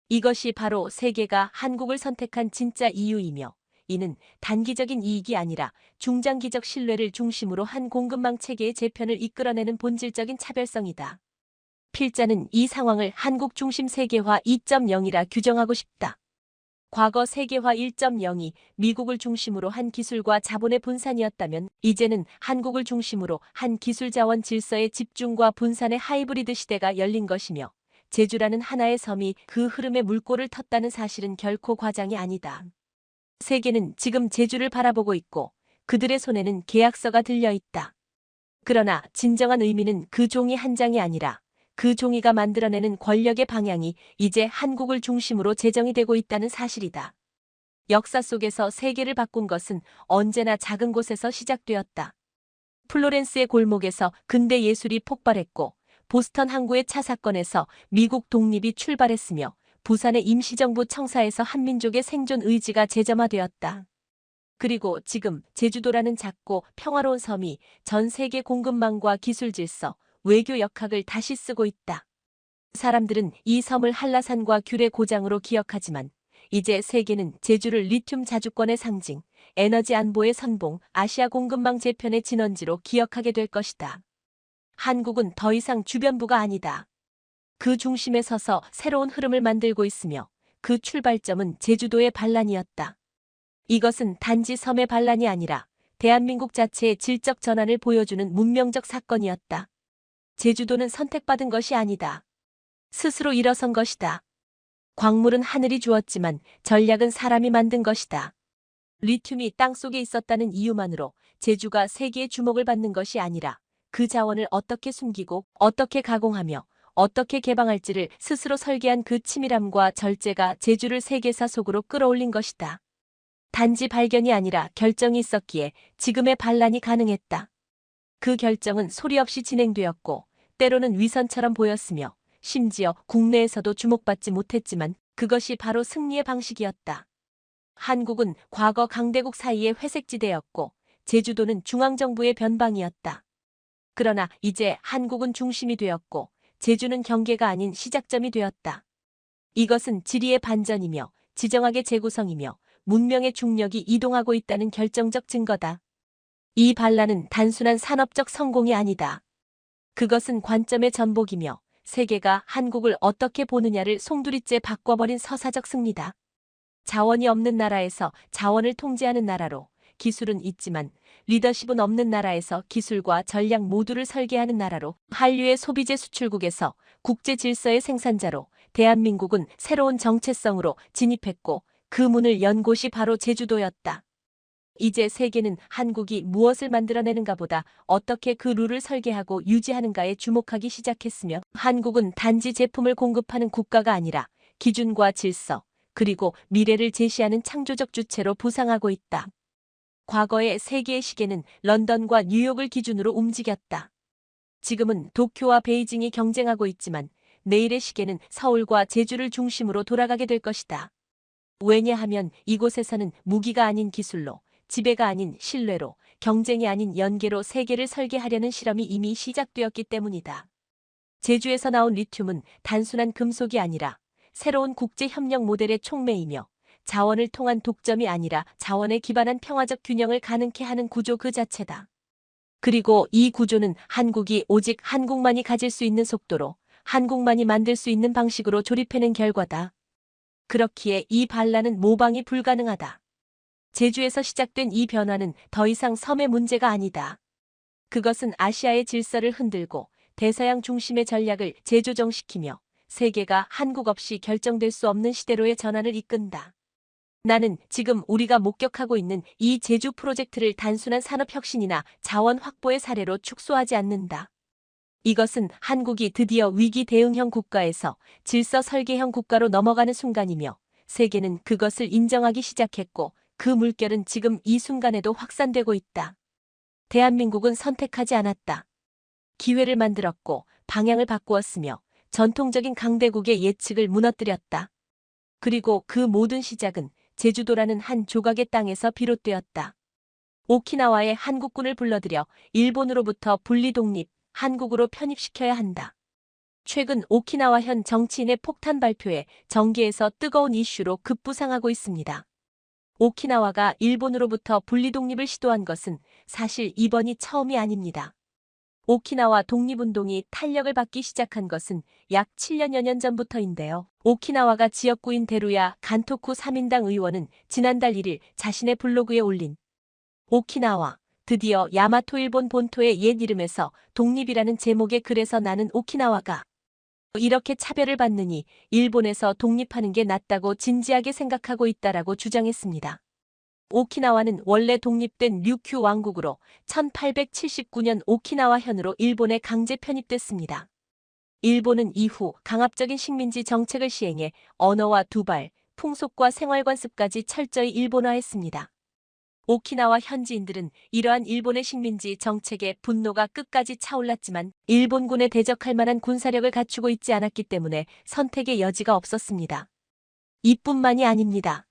이것이 바로 세계가 한국을 선택한 진짜 이유이며, 이는 단기적인 이익이 아니라 중장기적 신뢰를 중심으로 한 공급망 체계의 재편을 이끌어내는 본질적인 차별성이다. 필자는 이 상황을 한국 중심 세계화 2.0이라 규정하고 싶다. 과거 세계화 1.0이 미국을 중심으로 한 기술과 자본의 분산이었다면, 이제는 한국을 중심으로 한 기술 자원 질서의 집중과 분산의 하이브리드 시대가 열린 것이며, 제주라는 하나의 섬이 그 흐름에 물꼬를 텄다는 사실은 결코 과장이 아니다. 세계는 지금 제주를 바라보고 있고 그들의 손에는 계약서가 들려 있다. 그러나 진정한 의미는 그 종이 한 장이 아니라 그 종이가 만들어내는 권력의 방향이 이제 한국을 중심으로 제정이 되고 있다는 사실이다. 역사 속에서 세계를 바꾼 것은 언제나 작은 곳에서 시작되었다. 플로렌스의 골목에서 근대 예술이 폭발했고, 보스턴 항구의 차 사건에서 미국 독립이 출발했으며, 부산의 임시정부 청사에서 한민족의 생존 의지가 재점화되었다. 그리고 지금 제주도라는 작고 평화로운 섬이 전 세계 공급망과 기술 질서, 외교 역학을 다시 쓰고 있다. 사람들은 이 섬을 한라산과 귤의 고장으로 기억하지만, 이제 세계는 제주를 리튬 자주권의 상징, 에너지 안보의 선봉, 아시아 공급망 재편의 진원지로 기억하게 될 것이다. 한국은 더 이상 주변부가 아니다. 그 중심에 서서 새로운 흐름을 만들고 있으며 그 출발점은 제주도의 반란이었다. 이것은 단지 섬의 반란이 아니라 대한민국 자체의 질적 전환을 보여주는 문명적 사건이었다. 제주도는 선택받은 것이 아니다. 스스로 일어선 것이다. 광물은 하늘이 주었지만 전략은 사람이 만든 것이다. 리튬이 땅속에 있었다는 이유만으로 제주가 세계의 주목을 받는 것이 아니라 그 자원을 어떻게 숨기고 어떻게 가공하며 어떻게 개방할지를 스스로 설계한 그 치밀함과 절제가 제주를 세계사 속으로 끌어올린 것이다. 단지 발견이 아니라 결정이 있었기에 지금의 반란이 가능했다. 그 결정은 소리 없이 진행되었고 때로는 위선처럼 보였으며 심지어 국내에서도 주목받지 못했지만 그것이 바로 승리의 방식이었다. 한국은 과거 강대국 사이의 회색지대였고 제주도는 중앙정부의 변방이었다. 그러나 이제 한국은 중심이 되었고 제주는 경계가 아닌 시작점이 되었다. 이것은 지리의 반전이며 지정학의 재구성이며 문명의 중력이 이동하고 있다는 결정적 증거다. 이 반란은 단순한 산업적 성공이 아니다. 그것은 관점의 전복이며 세계가 한국을 어떻게 보느냐를 송두리째 바꿔버린 서사적 승리다. 자원이 없는 나라에서 자원을 통제하는 나라로, 기술은 있지만 리더십은 없는 나라에서 기술과 전략 모두를 설계하는 나라로, 한류의 소비재 수출국에서 국제 질서의 생산자로 대한민국은 새로운 정체성으로 진입했고 그 문을 연 곳이 바로 제주도였다. 이제 세계는 한국이 무엇을 만들어내는가 보다 어떻게 그 룰을 설계하고 유지하는가에 주목하기 시작했으며 한국은 단지 제품을 공급하는 국가가 아니라 기준과 질서, 그리고 미래를 제시하는 창조적 주체로 부상하고 있다. 과거의 세계의 시계는 런던과 뉴욕을 기준으로 움직였다. 지금은 도쿄와 베이징이 경쟁하고 있지만 내일의 시계는 서울과 제주를 중심으로 돌아가게 될 것이다. 왜냐하면 이곳에서는 무기가 아닌 기술로, 지배가 아닌 신뢰로, 경쟁이 아닌 연계로 세계를 설계하려는 실험이 이미 시작되었기 때문이다. 제주에서 나온 리튬은 단순한 금속이 아니라 새로운 국제협력 모델의 촉매이며 자원을 통한 독점이 아니라 자원에 기반한 평화적 균형을 가능케 하는 구조 그 자체다. 그리고 이 구조는 한국이 오직 한국만이 가질 수 있는 속도로, 한국만이 만들 수 있는 방식으로 조립해낸 결과다. 그렇기에 이 반란은 모방이 불가능하다. 제주에서 시작된 이 변화는 더 이상 섬의 문제가 아니다. 그것은 아시아의 질서를 흔들고 대서양 중심의 전략을 재조정시키며 세계가 한국 없이 결정될 수 없는 시대로의 전환을 이끈다. 나는 지금 우리가 목격하고 있는 이 제주 프로젝트를 단순한 산업혁신이나 자원 확보의 사례로 축소하지 않는다. 이것은 한국이 드디어 위기 대응형 국가에서 질서 설계형 국가로 넘어가는 순간이며 세계는 그것을 인정하기 시작했고 그 물결은 지금 이 순간에도 확산되고 있다. 대한민국은 선택하지 않았다. 기회를 만들었고 방향을 바꾸었으며 전통적인 강대국의 예측을 무너뜨렸다. 그리고 그 모든 시작은 제주도라는 한 조각의 땅에서 비롯되었다. 오키나와의 한국군을 불러들여 일본으로부터 분리 독립, 한국으로 편입시켜야 한다. 최근 오키나와현 정치인의 폭탄 발표에 정계에서 뜨거운 이슈로 급부상하고 있습니다. 오키나와가 일본으로부터 분리 독립을 시도한 것은 사실 이번이 처음이 아닙니다. 오키나와 독립운동이 탄력을 받기 시작한 것은 약 7년여 년 전부터인데요. 오키나와가 지역구인 데루야 간토쿠 3인당 의원은 지난달 1일 자신의 블로그에 올린 오키나와, 드디어 야마토 일본 본토의 옛 이름에서 독립이라는 제목의 글에서 나는 오키나와가 이렇게 차별을 받느니 일본에서 독립하는 게 낫다고 진지하게 생각하고 있다라고 주장했습니다. 오키나와는 원래 독립된 류큐 왕국으로 1879년 오키나와현으로 일본에 강제 편입됐습니다. 일본은 이후 강압적인 식민지 정책을 시행해 언어와 두발, 풍속과 생활관습까지 철저히 일본화했습니다. 오키나와 현지인들은 이러한 일본의 식민지 정책에 분노가 끝까지 차올랐지만 일본군에 대적할 만한 군사력을 갖추고 있지 않았기 때문에 선택의 여지가 없었습니다. 이뿐만이 아닙니다.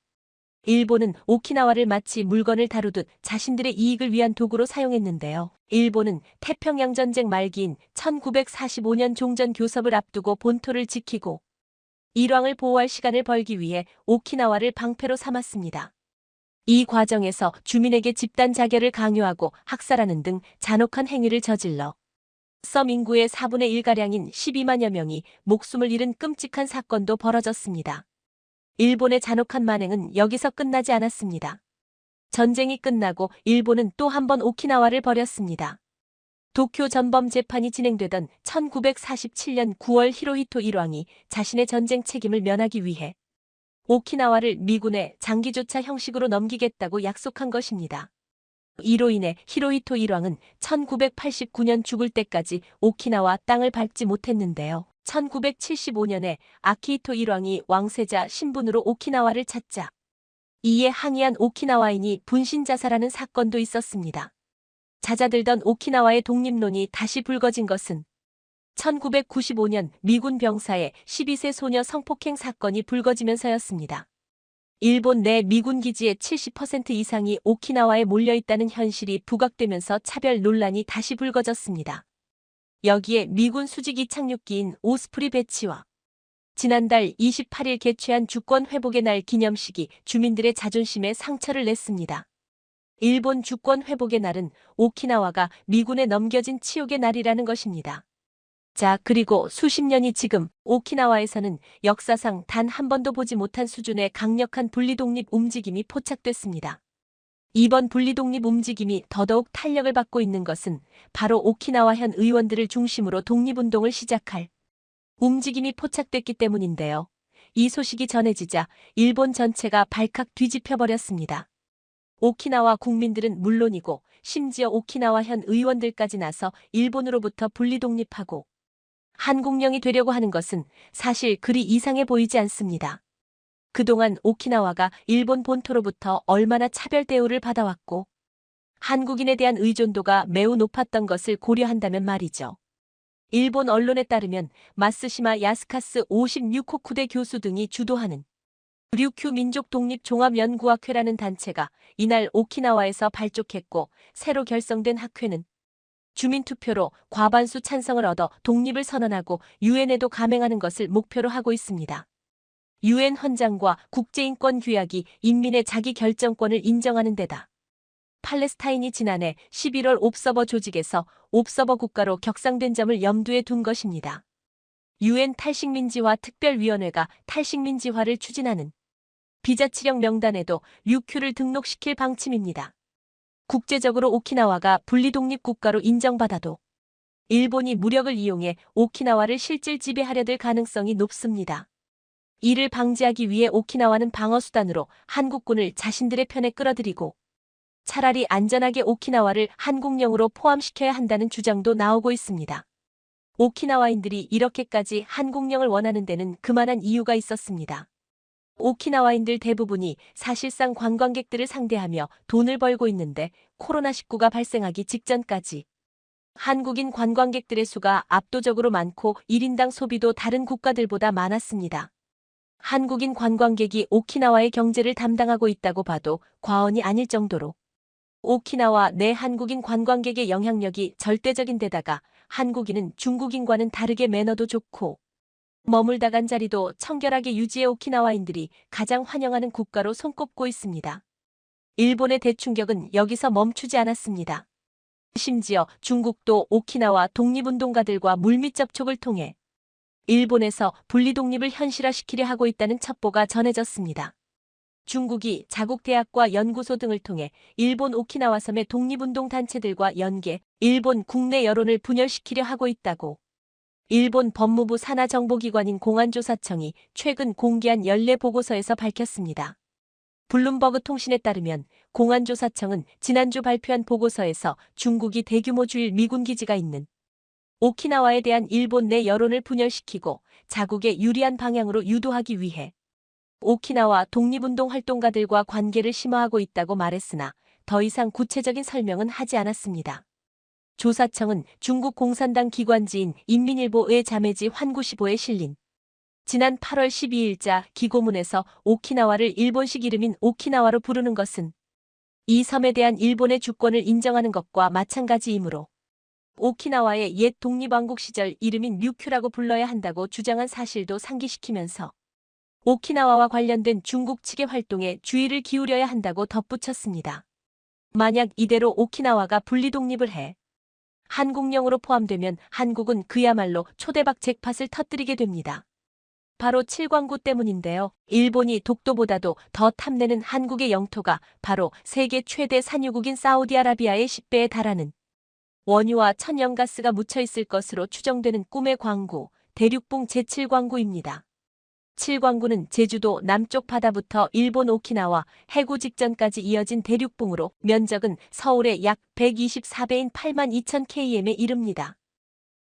일본은 오키나와를 마치 물건을 다루듯 자신들의 이익을 위한 도구로 사용했는데요. 일본은 태평양 전쟁 말기인 1945년 종전 교섭을 앞두고 본토를 지키고 일왕을 보호할 시간을 벌기 위해 오키나와를 방패로 삼았습니다. 이 과정에서 주민에게 집단 자결을 강요하고 학살하는 등 잔혹한 행위를 저질러 섬 인구의 4분의 1가량인 12만여 명이 목숨을 잃은 끔찍한 사건도 벌어졌습니다. 일본의 잔혹한 만행은 여기서 끝나지 않았습니다. 전쟁이 끝나고 일본은 또 한 번 오키나와를 버렸습니다. 도쿄 전범 재판이 진행되던 1947년 9월 히로히토 1왕이 자신의 전쟁 책임을 면하기 위해 오키나와를 미군의 장기조차 형식으로 넘기겠다고 약속한 것입니다. 이로 인해 히로히토 1왕은 1989년 죽을 때까지 오키나와 땅을 밟지 못했는데요. 1975년에 아키히토 1왕이 왕세자 신분으로 오키나와를 찾자 이에 항의한 오키나와인이 분신 자살하는 사건도 있었습니다. 잦아들던 오키나와의 독립론이 다시 불거진 것은 1995년 미군 병사의 12세 소녀 성폭행 사건이 불거지면서였습니다. 일본 내 미군 기지의 70% 이상이 오키나와에 몰려있다는 현실이 부각되면서 차별 논란이 다시 불거졌습니다. 여기에 미군 수직 이착륙기인 오스프리 배치와 지난달 28일 개최한 주권 회복의 날 기념식이 주민들의 자존심에 상처를 냈습니다. 일본 주권 회복의 날은 오키나와가 미군에 넘겨진 치욕의 날이라는 것입니다. 자, 그리고 수십 년이 지금 오키나와에서는 역사상 단 한 번도 보지 못한 수준의 강력한 분리독립 움직임이 포착됐습니다. 이번 분리독립 움직임이 더더욱 탄력을 받고 있는 것은 바로 오키나와 현 의원들을 중심으로 독립운동을 시작할 움직임이 포착됐기 때문인데요. 이 소식이 전해지자 일본 전체가 발칵 뒤집혀버렸습니다. 오키나와 국민들은 물론이고 심지어 오키나와 현 의원들까지 나서 일본으로부터 분리독립하고 한국령이 되려고 하는 것은 사실 그리 이상해 보이지 않습니다. 그동안 오키나와가 일본 본토로부터 얼마나 차별 대우를 받아왔고 한국인에 대한 의존도가 매우 높았던 것을 고려한다면 말이죠. 일본 언론에 따르면 마쓰시마 야스카스 56호쿠대 교수 등이 주도하는 류큐 민족독립종합연구학회라는 단체가 이날 오키나와에서 발족했고 새로 결성된 학회는 주민투표로 과반수 찬성을 얻어 독립을 선언하고 유엔에도 가맹하는 것을 목표로 하고 있습니다. 유엔 헌장과 국제인권규약이 인민의 자기결정권을 인정하는 데다 팔레스타인이 지난해 11월 옵서버 조직에서 옵서버 국가로 격상된 점을 염두에 둔 것입니다. 유엔 탈식민지화 특별위원회가 탈식민지화를 추진하는 비자치령 명단에도 류큐를 등록시킬 방침입니다. 국제적으로 오키나와가 분리독립국가로 인정받아도 일본이 무력을 이용해 오키나와를 실질 지배하려 들 가능성이 높습니다. 이를 방지하기 위해 오키나와는 방어수단으로 한국군을 자신들의 편에 끌어들이고 차라리 안전하게 오키나와를 한국령으로 포함시켜야 한다는 주장도 나오고 있습니다. 오키나와인들이 이렇게까지 한국령을 원하는 데는 그만한 이유가 있었습니다. 오키나와인들 대부분이 사실상 관광객들을 상대하며 돈을 벌고 있는데 코로나19가 발생하기 직전까지 한국인 관광객들의 수가 압도적으로 많고 1인당 소비도 다른 국가들보다 많았습니다. 한국인 관광객이 오키나와의 경제를 담당하고 있다고 봐도 과언이 아닐 정도로 오키나와 내 한국인 관광객의 영향력이 절대적인 데다가 한국인은 중국인과는 다르게 매너도 좋고 머물다 간 자리도 청결하게 유지해 오키나와인들이 가장 환영하는 국가로 손꼽고 있습니다. 일본의 대충격은 여기서 멈추지 않았습니다. 심지어 중국도 오키나와 독립운동가들과 물밑 접촉을 통해 일본에서 분리독립을 현실화시키려 하고 있다는 첩보가 전해졌습니다. 중국이 자국 대학과 연구소 등을 통해 일본 오키나와 섬의 독립운동 단체들과 연계, 일본 국내 여론을 분열시키려 하고 있다고 일본 법무부 산하정보기관인 공안조사청이 최근 공개한 연례 보고서에서 밝혔습니다. 블룸버그 통신에 따르면 공안조사청은 지난주 발표한 보고서에서 중국이 대규모 주일 미군 기지가 있는 오키나와에 대한 일본 내 여론을 분열시키고 자국에 유리한 방향으로 유도하기 위해 오키나와 독립운동 활동가들과 관계를 심화하고 있다고 말했으나 더 이상 구체적인 설명은 하지 않았습니다. 조사청은 중국 공산당 기관지인 인민일보의 자매지 환구시보에 실린 지난 8월 12일자 기고문에서 오키나와를 일본식 이름인 오키나와로 부르는 것은 이 섬에 대한 일본의 주권을 인정하는 것과 마찬가지이므로 오키나와의 옛 독립왕국 시절 이름인 류큐라고 불러야 한다고 주장한 사실도 상기시키면서 오키나와와 관련된 중국 측의 활동에 주의를 기울여야 한다고 덧붙였습니다. 만약 이대로 오키나와가 분리독립을 해 한국령으로 포함되면 한국은 그야말로 초대박 잭팟을 터뜨리게 됩니다. 바로 칠광구 때문인데요. 일본이 독도보다도 더 탐내는 한국의 영토가 바로 세계 최대 산유국인 사우디아라비아의 10배에 달하는 원유와 천연가스가 묻혀 있을 것으로 추정되는 꿈의 광구, 대륙봉 제7광구입니다. 칠광구는 제주도 남쪽 바다부터 일본 오키나와 해구 직전까지 이어진 대륙봉으로 면적은 서울의 약 124배인 82,000km에 이릅니다.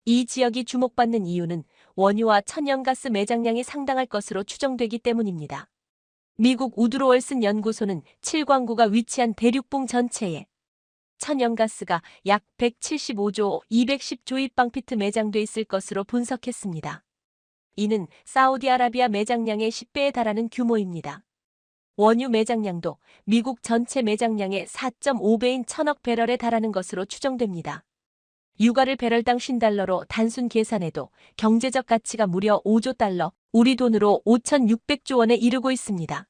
이 지역이 주목받는 이유는 원유와 천연가스 매장량이 상당할 것으로 추정되기 때문입니다. 미국 우드로월슨 연구소는 칠광구가 위치한 대륙봉 전체에 천연가스가 약 175조 210조 입방피트 매장돼 있을 것으로 분석했습니다. 이는 사우디아라비아 매장량의 10배에 달하는 규모입니다. 원유 매장량도 미국 전체 매장량의 4.5배인 1,000억 배럴에 달하는 것으로 추정됩니다. 유가를 배럴당 $50로 단순 계산해도 경제적 가치가 무려 5조 달러, 우리 돈으로 5,600조 원에 이르고 있습니다.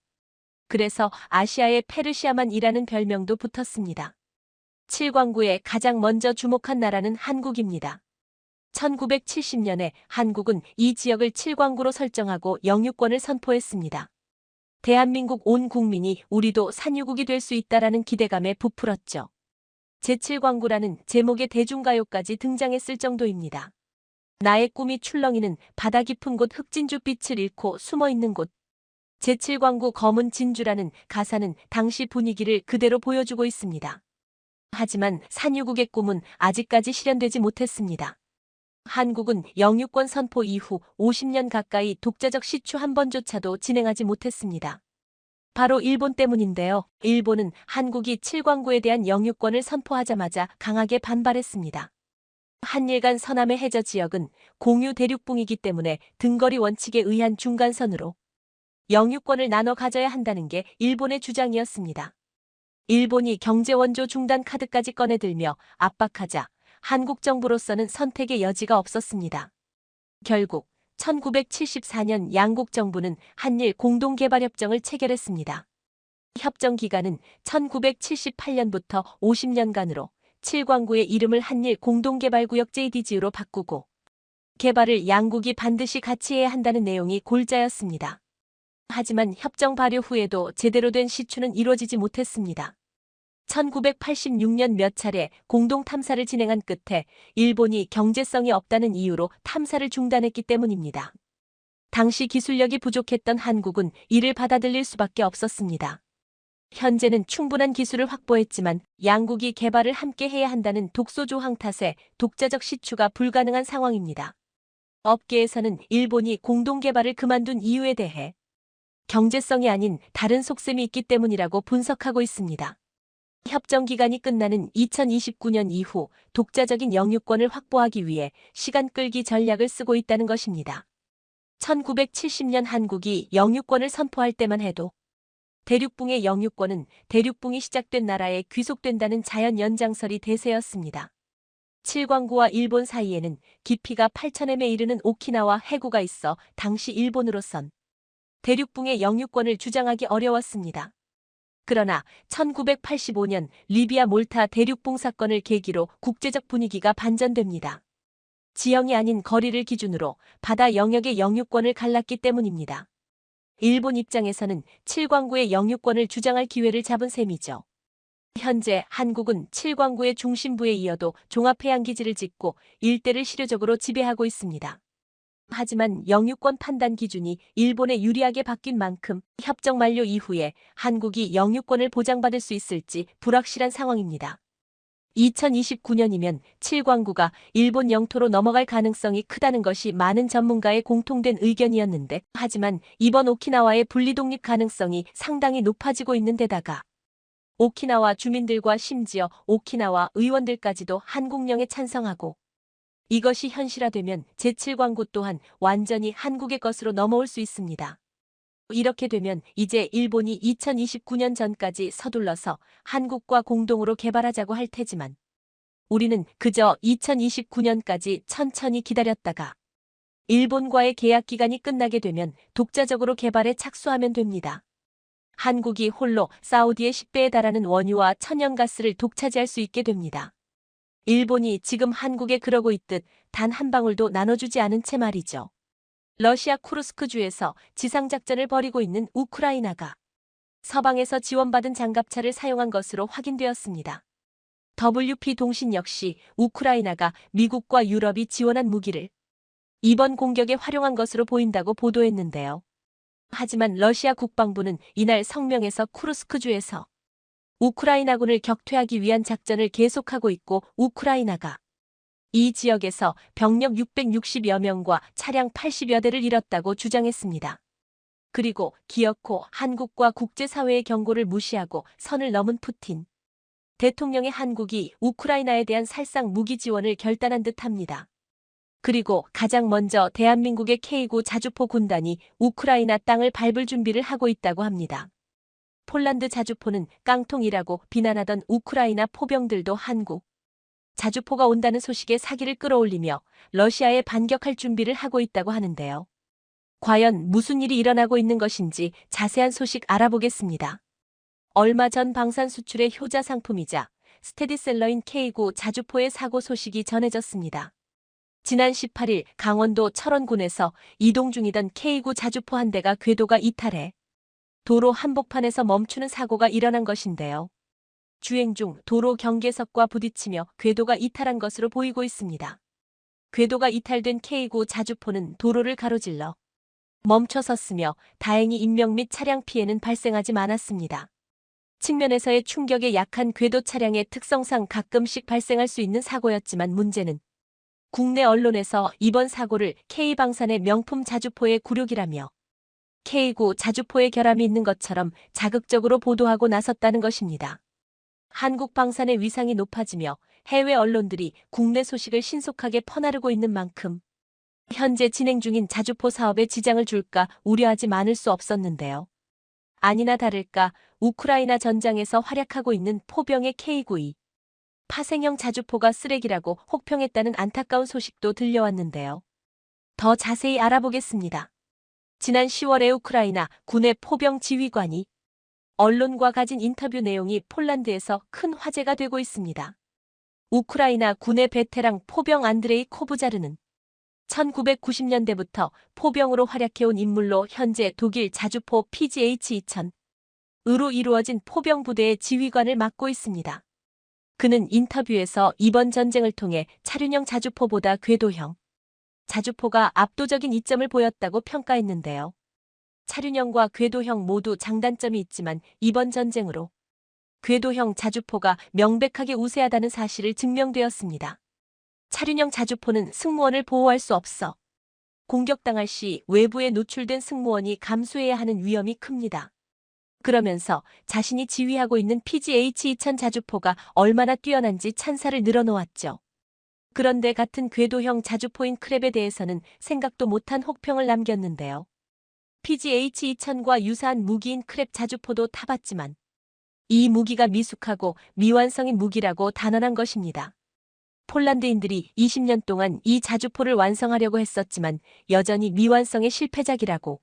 그래서 아시아의 페르시아만이라는 별명도 붙었습니다. 칠광구에 가장 먼저 주목한 나라는 한국입니다. 1970년에 한국은 이 지역을 칠광구로 설정하고 영유권을 선포했습니다. 대한민국 온 국민이 우리도 산유국이 될 수 있다라는 기대감에 부풀었죠. 제7광구라는 제목의 대중가요까지 등장했을 정도입니다. 나의 꿈이 출렁이는 바다 깊은 곳 흑진주빛을 잃고 숨어있는 곳. 제7광구 검은 진주라는 가사는 당시 분위기를 그대로 보여주고 있습니다. 하지만 산유국의 꿈은 아직까지 실현되지 못했습니다. 한국은 영유권 선포 이후 50년 가까이 독자적 시추 한 번조차도 진행하지 못했습니다. 바로 일본 때문인데요. 일본은 한국이 칠광구에 대한 영유권을 선포하자마자 강하게 반발했습니다. 한일 간 서남의 해저 지역은 공유 대륙봉이기 때문에 등거리 원칙에 의한 중간선으로 영유권을 나눠 가져야 한다는 게 일본의 주장이었습니다. 일본이 경제원조 중단 카드까지 꺼내들며 압박하자 한국 정부로서는 선택의 여지가 없었습니다. 결국 1974년 양국 정부는 한일 공동개발협정을 체결했습니다. 협정 기간은 1978년부터 50년간으로 칠광구의 이름을 한일 공동개발구역 JDG로 바꾸고 개발을 양국이 반드시 같이 해야 한다는 내용이 골자였습니다. 하지만 협정 발효 후에도 제대로 된 시추는 이루어지지 못했습니다. 1986년 몇 차례 공동 탐사를 진행한 끝에 일본이 경제성이 없다는 이유로 탐사를 중단했기 때문입니다. 당시 기술력이 부족했던 한국은 이를 받아들일 수밖에 없었습니다. 현재는 충분한 기술을 확보했지만 양국이 개발을 함께 해야 한다는 독소조항 탓에 독자적 시추가 불가능한 상황입니다. 업계에서는 일본이 공동 개발을 그만둔 이유에 대해 경제성이 아닌 다른 속셈이 있기 때문이라고 분석하고 있습니다. 협정 기간이 끝나는 2029년 이후 독자적인 영유권을 확보하기 위해 시간 끌기 전략을 쓰고 있다는 것입니다. 1970년 한국이 영유권을 선포할 때만 해도 대륙붕의 영유권은 대륙붕이 시작된 나라에 귀속된다는 자연 연장설이 대세였습니다. 칠광구와 일본 사이에는 깊이가 8,000m에 이르는 오키나와 해구가 있어 당시 일본으로선 대륙붕의 영유권을 주장하기 어려웠습니다. 그러나 1985년 리비아 몰타 대륙붕 사건을 계기로 국제적 분위기가 반전됩니다. 지형이 아닌 거리를 기준으로 바다 영역의 영유권을 갈랐기 때문입니다. 일본 입장에서는 칠광구의 영유권을 주장할 기회를 잡은 셈이죠. 현재 한국은 칠광구의 중심부에 이어도 종합해양기지를 짓고 일대를 실효적으로 지배하고 있습니다. 하지만 영유권 판단 기준이 일본에 유리하게 바뀐 만큼 협정 만료 이후에 한국이 영유권을 보장받을 수 있을지 불확실한 상황입니다. 2029년이면 칠광구가 일본 영토로 넘어갈 가능성이 크다는 것이 많은 전문가의 공통된 의견이었는데, 하지만 이번 오키나와의 분리독립 가능성이 상당히 높아지고 있는 데다가 오키나와 주민들과 심지어 오키나와 의원들까지도 한국령에 찬성하고 이것이 현실화되면 제7광구 또한 완전히 한국의 것으로 넘어올 수 있습니다. 이렇게 되면 이제 일본이 2029년 전까지 서둘러서 한국과 공동으로 개발하자고 할 테지만 우리는 그저 2029년까지 천천히 기다렸다가 일본과의 계약 기간이 끝나게 되면 독자적으로 개발에 착수하면 됩니다. 한국이 홀로 사우디의 10배에 달하는 원유와 천연가스를 독차지할 수 있게 됩니다. 일본이 지금 한국에 그러고 있듯 단 한 방울도 나눠주지 않은 채 말이죠. 러시아 쿠르스크주에서 지상작전을 벌이고 있는 우크라이나가 서방에서 지원받은 장갑차를 사용한 것으로 확인되었습니다. WP 동신 역시 우크라이나가 미국과 유럽이 지원한 무기를 이번 공격에 활용한 것으로 보인다고 보도했는데요. 하지만 러시아 국방부는 이날 성명에서 쿠르스크주에서 우크라이나군을 격퇴하기 위한 작전을 계속하고 있고 우크라이나가 이 지역에서 병력 660여 명과 차량 80여 대를 잃었다고 주장했습니다. 그리고 기어코 한국과 국제사회의 경고를 무시하고 선을 넘은 푸틴 대통령의 한국이 우크라이나에 대한 살상 무기 지원을 결단한 듯합니다. 그리고 가장 먼저 대한민국의 K9 자주포 군단이 우크라이나 땅을 밟을 준비를 하고 있다고 합니다. 폴란드 자주포는 깡통이라고 비난하던 우크라이나 포병들도 한국 자주포가 온다는 소식에 사기를 끌어올리며 러시아에 반격할 준비를 하고 있다고 하는데요. 과연 무슨 일이 일어나고 있는 것인지 자세한 소식 알아보겠습니다. 얼마 전 방산 수출의 효자 상품이자 스테디셀러인 K9 자주포의 사고 소식이 전해졌습니다. 지난 18일 강원도 철원군에서 이동 중이던 K9 자주포 한 대가 궤도가 이탈해 도로 한복판에서 멈추는 사고가 일어난 것인데요. 주행 중 도로 경계석과 부딪히며 궤도가 이탈한 것으로 보이고 있습니다. 궤도가 이탈된 K9 자주포는 도로를 가로질러 멈춰 섰으며 다행히 인명 및 차량 피해는 발생하지 않았습니다. 측면에서의 충격에 약한 궤도 차량의 특성상 가끔씩 발생할 수 있는 사고였지만 문제는 국내 언론에서 이번 사고를 K방산의 명품 자주포의 굴욕이라며 K9 자주포의 결함이 있는 것처럼 자극적으로 보도하고 나섰다는 것입니다. 한국 방산의 위상이 높아지며 해외 언론들이 국내 소식을 신속하게 퍼나르고 있는 만큼 현재 진행 중인 자주포 사업에 지장을 줄까 우려하지 않을 수 없었는데요. 아니나 다를까 우크라이나 전장에서 활약하고 있는 포병의 K9이 파생형 자주포가 쓰레기라고 혹평했다는 안타까운 소식도 들려왔는데요. 더 자세히 알아보겠습니다. 지난 10월에 우크라이나 군의 포병 지휘관이 언론과 가진 인터뷰 내용이 폴란드에서 큰 화제가 되고 있습니다. 우크라이나 군의 베테랑 포병 안드레이 코브자르는 1990년대부터 포병으로 활약해온 인물로 현재 독일 자주포 PGH-2000으로 이루어진 포병 부대의 지휘관을 맡고 있습니다. 그는 인터뷰에서 이번 전쟁을 통해 차륜형 자주포보다 궤도형 자주포가 압도적인 이점을 보였다고 평가했는데요. 차륜형과 궤도형 모두 장단점이 있지만 이번 전쟁으로 궤도형 자주포가 명백하게 우세하다는 사실을 증명되었습니다. 차륜형 자주포는 승무원을 보호할 수 없어 공격당할 시 외부에 노출된 승무원이 감수해야 하는 위험이 큽니다. 그러면서 자신이 지휘하고 있는 PGH-2000 자주포가 얼마나 뛰어난지 찬사를 늘어놓았죠. 그런데 같은 궤도형 자주포인 크랩에 대해서는 생각도 못한 혹평을 남겼는데요. PGH-2000과 유사한 무기인 크랩 자주포도 타봤지만 이 무기가 미숙하고 미완성인 무기라고 단언한 것입니다. 폴란드인들이 20년 동안 이 자주포를 완성하려고 했었지만 여전히 미완성의 실패작이라고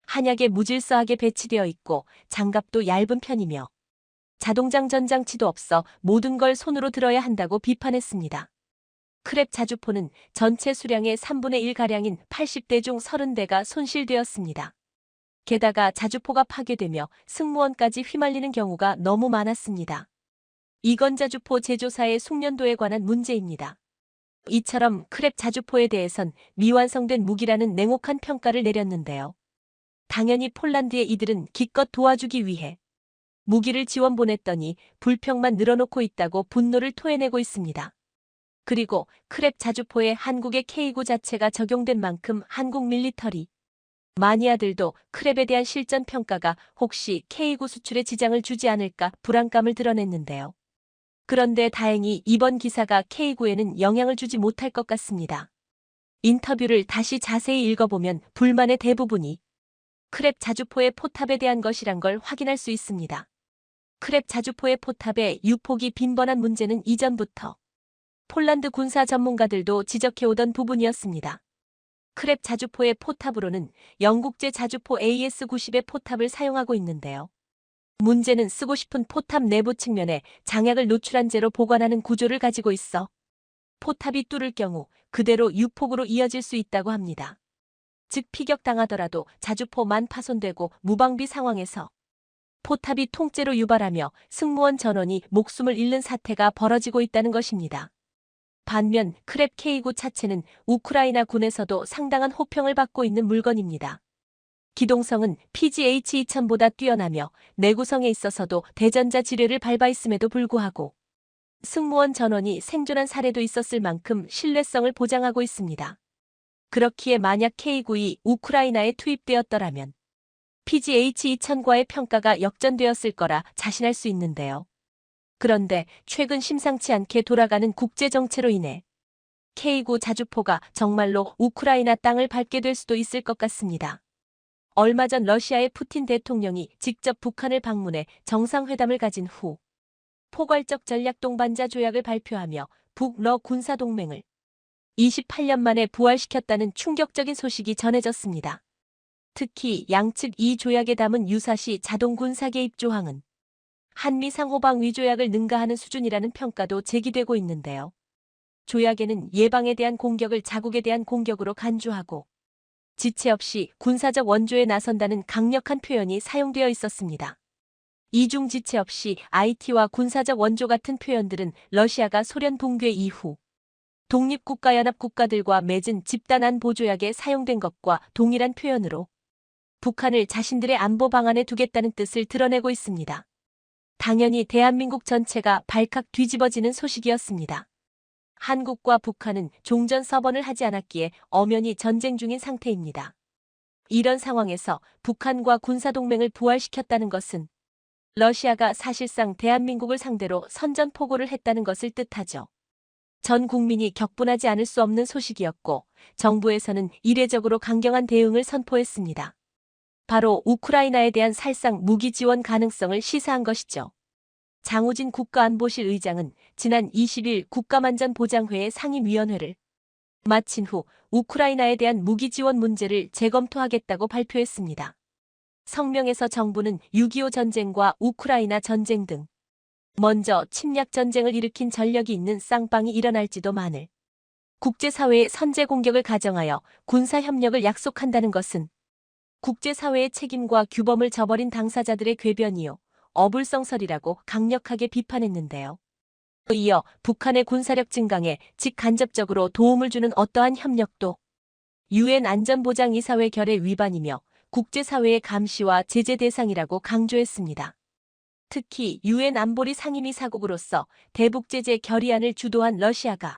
한약에 무질서하게 배치되어 있고 장갑도 얇은 편이며 자동장전 장치도 없어 모든 걸 손으로 들어야 한다고 비판했습니다. 크랩 자주포는 전체 수량의 3분의 1가량인 80대 중 30대가 손실되었습니다. 게다가 자주포가 파괴되며 승무원까지 휘말리는 경우가 너무 많았습니다. 이건 자주포 제조사의 숙련도에 관한 문제입니다. 이처럼 크랩 자주포에 대해선 미완성된 무기라는 냉혹한 평가를 내렸는데요. 당연히 폴란드의 이들은 기껏 도와주기 위해 무기를 지원 보냈더니 불평만 늘어놓고 있다고 분노를 토해내고 있습니다. 그리고 크랩 자주포에 한국의 K9 자체가 적용된 만큼 한국 밀리터리 마니아들도 크랩에 대한 실전 평가가 혹시 K9 수출에 지장을 주지 않을까 불안감을 드러냈는데요. 그런데 다행히 이번 기사가 K9에는 영향을 주지 못할 것 같습니다. 인터뷰를 다시 자세히 읽어보면 불만의 대부분이 크랩 자주포의 포탑에 대한 것이란 걸 확인할 수 있습니다. 크랩 자주포의 포탑에 유폭이 빈번한 문제는 이전부터 폴란드 군사 전문가들도 지적해오던 부분이었습니다. 크랩 자주포의 포탑으로는 영국제 자주포 AS-90의 포탑을 사용하고 있는데요. 문제는 쓰고 싶은 포탑 내부 측면에 장약을 노출한 채로 보관하는 구조를 가지고 있어 포탑이 뚫을 경우 그대로 유폭으로 이어질 수 있다고 합니다. 즉 피격당하더라도 자주포만 파손되고 무방비 상황에서 포탑이 통째로 유발하며 승무원 전원이 목숨을 잃는 사태가 벌어지고 있다는 것입니다. 반면 크랩 K9 차체는 우크라이나 군에서도 상당한 호평을 받고 있는 물건입니다. 기동성은 PGH-2000보다 뛰어나며 내구성에 있어서도 대전자 지뢰를 밟아있음에도 불구하고 승무원 전원이 생존한 사례도 있었을 만큼 신뢰성을 보장하고 있습니다. 그렇기에 만약 K9이 우크라이나에 투입되었더라면 PGH-2000과의 평가가 역전되었을 거라 자신할 수 있는데요. 그런데 최근 심상치 않게 돌아가는 국제정체로 인해 K9 자주포가 정말로 우크라이나 땅을 밟게 될 수도 있을 것 같습니다. 얼마 전 러시아의 푸틴 대통령이 직접 북한을 방문해 정상회담을 가진 후 포괄적 전략 동반자 조약을 발표하며 북러 군사동맹을 28년 만에 부활시켰다는 충격적인 소식이 전해졌습니다. 특히 양측 이 조약에 담은 유사시 자동 군사 개입 조항은 한미 상호방위 조약을 능가하는 수준이라는 평가도 제기되고 있는데요. 조약에는 예방에 대한 공격을 자국에 대한 공격으로 간주하고 지체 없이 군사적 원조에 나선다는 강력한 표현이 사용되어 있었습니다. 이중 지체 없이 IT와 군사적 원조 같은 표현들은 러시아가 소련 붕괴 이후 독립국가연합 국가들과 맺은 집단 안보 조약에 사용된 것과 동일한 표현으로 북한을 자신들의 안보 방안에 두겠다는 뜻을 드러내고 있습니다. 당연히 대한민국 전체가 발칵 뒤집어지는 소식이었습니다. 한국과 북한은 종전 서번을 하지 않았기에 엄연히 전쟁 중인 상태입니다. 이런 상황에서 북한과 군사동맹을 부활시켰다는 것은 러시아가 사실상 대한민국을 상대로 선전포고를 했다는 것을 뜻하죠. 전 국민이 격분하지 않을 수 없는 소식이었고 정부에서는 이례적으로 강경한 대응을 선포했습니다. 바로 우크라이나에 대한 살상 무기 지원 가능성을 시사한 것이죠. 장우진 국가안보실 의장은 지난 20일 국가만전보장회의 상임위원회를 마친 후 우크라이나에 대한 무기 지원 문제를 재검토하겠다고 발표했습니다. 성명에서 정부는 6.25 전쟁과 우크라이나 전쟁 등 먼저 침략 전쟁을 일으킨 전력이 있는 쌍방이 일어날지도 많을 국제사회의 선제 공격을 가정하여 군사협력을 약속한다는 것은 국제사회의 책임과 규범을 저버린 당사자들의 궤변이요 어불성설이라고 강력하게 비판했는데요. 이어 북한의 군사력 증강에 직간접적으로 도움을 주는 어떠한 협력도 유엔 안전보장이사회 결의 위반이며 국제사회의 감시와 제재 대상이라고 강조했습니다. 특히 유엔 안보리 상임위 사국으로서 대북제재 결의안을 주도한 러시아가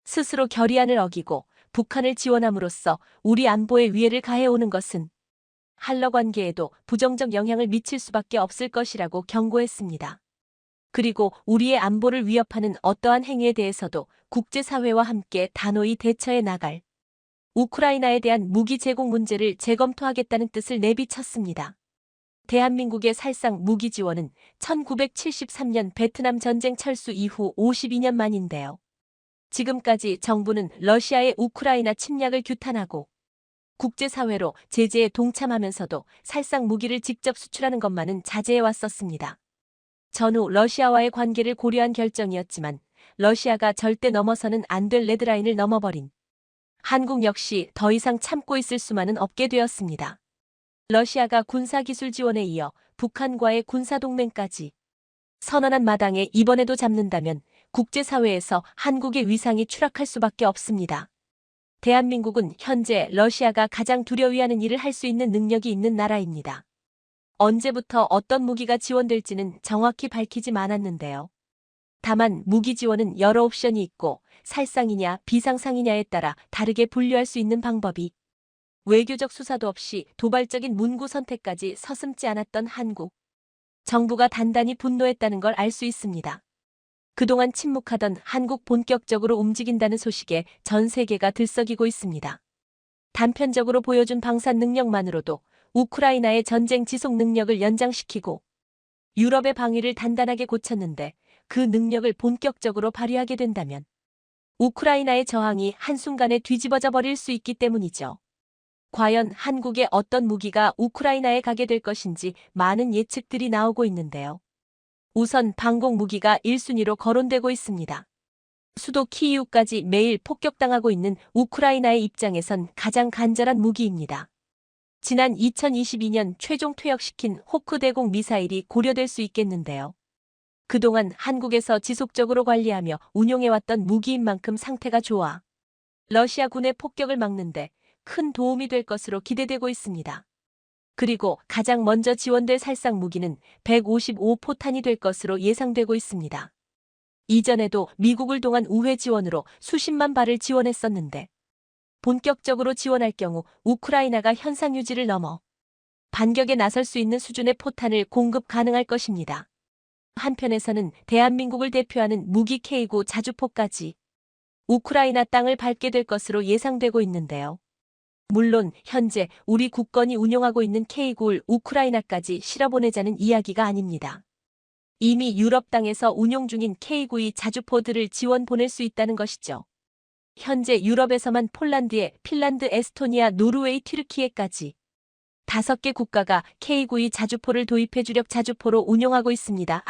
스스로 결의안을 어기고 북한을 지원함으로써 우리 안보에 위해를 가해오는 것은 한러 관계에도 부정적 영향을 미칠 수밖에 없을 것이라고 경고했습니다. 그리고 우리의 안보를 위협하는 어떠한 행위에 대해서도 국제사회와 함께 단호히 대처해 나갈 우크라이나에 대한 무기 제공 문제를 재검토하겠다는 뜻을 내비쳤습니다. 대한민국의 살상 무기 지원은 1973년 베트남 전쟁 철수 이후 52년 만인데요. 지금까지 정부는 러시아의 우크라이나 침략을 규탄하고 국제사회로 제재에 동참하면서도 살상 무기를 직접 수출하는 것만은 자제해왔었습니다. 전후 러시아와의 관계를 고려한 결정이었지만 러시아가 절대 넘어서는 안 될 레드라인을 넘어버린 한국 역시 더 이상 참고 있을 수만은 없게 되었습니다. 러시아가 군사기술 지원에 이어 북한과의 군사동맹까지 선언한 마당에 이번에도 잡는다면 국제사회에서 한국의 위상이 추락할 수밖에 없습니다. 대한민국은 현재 러시아가 가장 두려워하는 일을 할 수 있는 능력이 있는 나라입니다. 언제부터 어떤 무기가 지원될지는 정확히 밝히지 않았는데요. 다만 무기 지원은 여러 옵션이 있고 살상이냐 비상상이냐에 따라 다르게 분류할 수 있는 방법이 외교적 수사도 없이 도발적인 문구 선택까지 서슴지 않았던 한국. 정부가 단단히 분노했다는 걸 알 수 있습니다. 그동안 침묵하던 한국 본격적으로 움직인다는 소식에 전 세계가 들썩이고 있습니다. 단편적으로 보여준 방산 능력만으로도 우크라이나의 전쟁 지속 능력을 연장시키고 유럽의 방위를 단단하게 고쳤는데 그 능력을 본격적으로 발휘하게 된다면 우크라이나의 저항이 한순간에 뒤집어져 버릴 수 있기 때문이죠. 과연 한국의 어떤 무기가 우크라이나에 가게 될 것인지 많은 예측들이 나오고 있는데요. 우선 방공 무기가 1순위로 거론되고 있습니다. 수도 키이우까지 매일 폭격당하고 있는 우크라이나의 입장에선 가장 간절한 무기입니다. 지난 2022년 최종 퇴역시킨 호크 대공 미사일이 고려될 수 있겠는데요. 그동안 한국에서 지속적으로 관리하며 운용해왔던 무기인 만큼 상태가 좋아 러시아군의 폭격을 막는데 큰 도움이 될 것으로 기대되고 있습니다. 그리고 가장 먼저 지원될 살상 무기는 155포탄이 될 것으로 예상되고 있습니다. 이전에도 미국을 동한 우회 지원으로 수십만 발을 지원했었는데 본격적으로 지원할 경우 우크라이나가 현상 유지를 넘어 반격에 나설 수 있는 수준의 포탄을 공급 가능할 것입니다. 한편에서는 대한민국을 대표하는 무기 K9 자주포까지 우크라이나 땅을 밟게 될 것으로 예상되고 있는데요. 물론 현재 우리 국건이 운용하고 있는 K9를 우크라이나까지 실어보내자는 이야기가 아닙니다. 이미 유럽 땅에서 운용 중인 K9의 자주포들을 지원 보낼 수 있다는 것이죠. 현재 유럽에서만 폴란드에 핀란드, 에스토니아, 노르웨이, 튀르키예까지 5개 국가가 K9의 자주포를 도입해 주력 자주포로 운용하고 있습니다.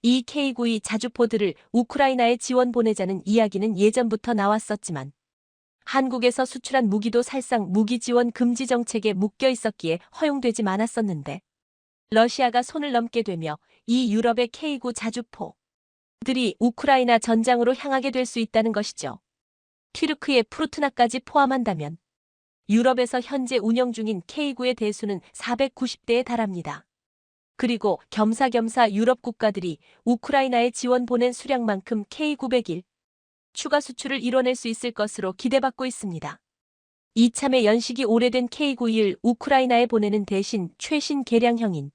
이 K9의 자주포들을 우크라이나에 지원 보내자는 이야기는 예전부터 나왔었지만 한국에서 수출한 무기도 살상 무기 지원 금지 정책에 묶여 있었기에 허용되지 않았었는데 러시아가 손을 넘게 되며 이 유럽의 K9 자주포들이 우크라이나 전장으로 향하게 될 수 있다는 것이죠. 튀르크예 프루트나까지 포함한다면 유럽에서 현재 운영 중인 K9의 대수는 490대에 달합니다. 그리고 겸사겸사 유럽 국가들이 우크라이나에 지원 보낸 수량만큼 K901 추가 수출을 이뤄낼 수 있을 것으로 기대받고 있습니다. 이참에 연식이 오래된 K921 우크라이나에 보내는 대신 최신 개량형인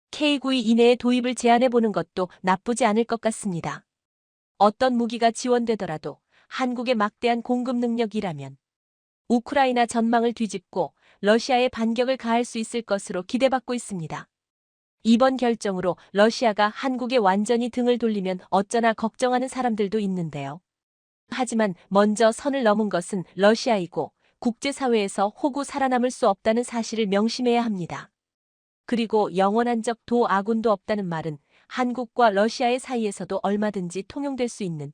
K922 이내에 도입을 제한해보는 것도 나쁘지 않을 것 같습니다. 어떤 무기가 지원되더라도 한국의 막대한 공급 능력이라면 우크라이나 전망을 뒤집고 러시아에 반격을 가할 수 있을 것으로 기대받고 있습니다. 이번 결정으로 러시아가 한국에 완전히 등을 돌리면 어쩌나 걱정하는 사람들도 있는데요. 하지만 먼저 선을 넘은 것은 러시아이고 국제사회에서 호구 살아남을 수 없다는 사실을 명심해야 합니다. 그리고 영원한 적 도 아군도 없다는 말은 한국과 러시아의 사이에서도 얼마든지 통용될 수 있는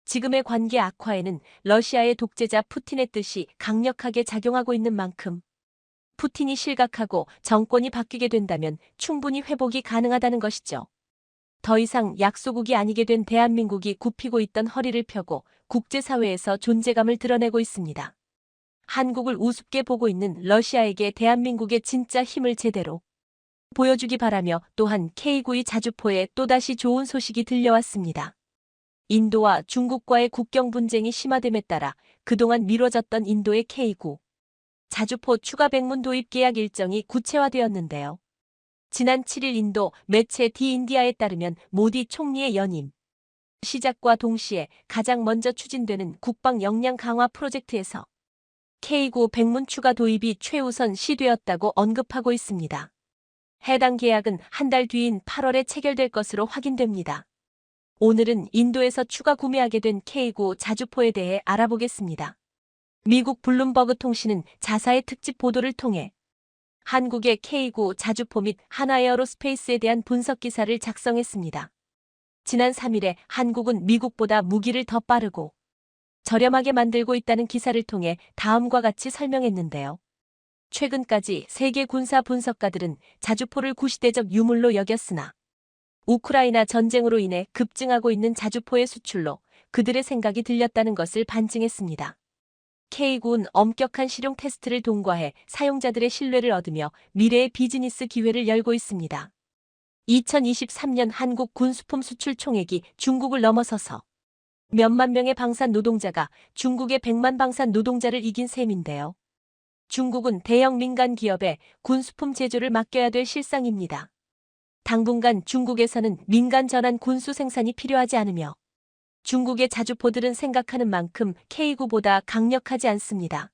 지금의 관계 악화에는 러시아의 독재자 푸틴의 뜻이 강력하게 작용하고 있는 만큼 푸틴이 실각하고 정권이 바뀌게 된다면 충분히 회복이 가능하다는 것이죠. 더 이상 약소국이 아니게 된 대한민국이 굽히고 있던 허리를 펴고 국제사회에서 존재감을 드러내고 있습니다. 한국을 우습게 보고 있는 러시아에게 대한민국의 진짜 힘을 제대로 보여주기 바라며 또한 K9의 자주포에 또다시 좋은 소식이 들려왔습니다. 인도와 중국과의 국경 분쟁이 심화됨에 따라 그동안 미뤄졌던 인도의 K9 자주포 추가 백문 도입 계약 일정이 구체화되었는데요. 지난 7일 인도 매체 디 인디아에 따르면 모디 총리의 연임 시작과 동시에 가장 먼저 추진되는 국방 역량 강화 프로젝트에서 K9 백문 추가 도입이 최우선 시되었다고 언급하고 있습니다. 해당 계약은 한 달 뒤인 8월에 체결될 것으로 확인됩니다. 오늘은 인도에서 추가 구매하게 된 K9 자주포에 대해 알아보겠습니다. 미국 블룸버그 통신은 자사의 특집 보도를 통해 한국의 K9 자주포 및 하나에어로스페이스에 대한 분석 기사를 작성했습니다. 지난 3일에 한국은 미국보다 무기를 더 빠르고 저렴하게 만들고 있다는 기사를 통해 다음과 같이 설명했는데요. 최근까지 세계 군사 분석가들은 자주포를 구시대적 유물로 여겼으나 우크라이나 전쟁으로 인해 급증하고 있는 자주포의 수출로 그들의 생각이 들렸다는 것을 반증했습니다. K9는 엄격한 실용 테스트를 통과해 사용자들의 신뢰를 얻으며 미래의 비즈니스 기회를 열고 있습니다. 2023년 한국 군수품 수출 총액이 중국을 넘어서서 몇만 명의 방산 노동자가 중국의 100만 방산 노동자를 이긴 셈인데요. 중국은 대형 민간 기업에 군수품 제조를 맡겨야 될 실상입니다. 당분간 중국에서는 민간 전환 군수 생산이 필요하지 않으며 중국의 자주포들은 생각하는 만큼 K9보다 강력하지 않습니다.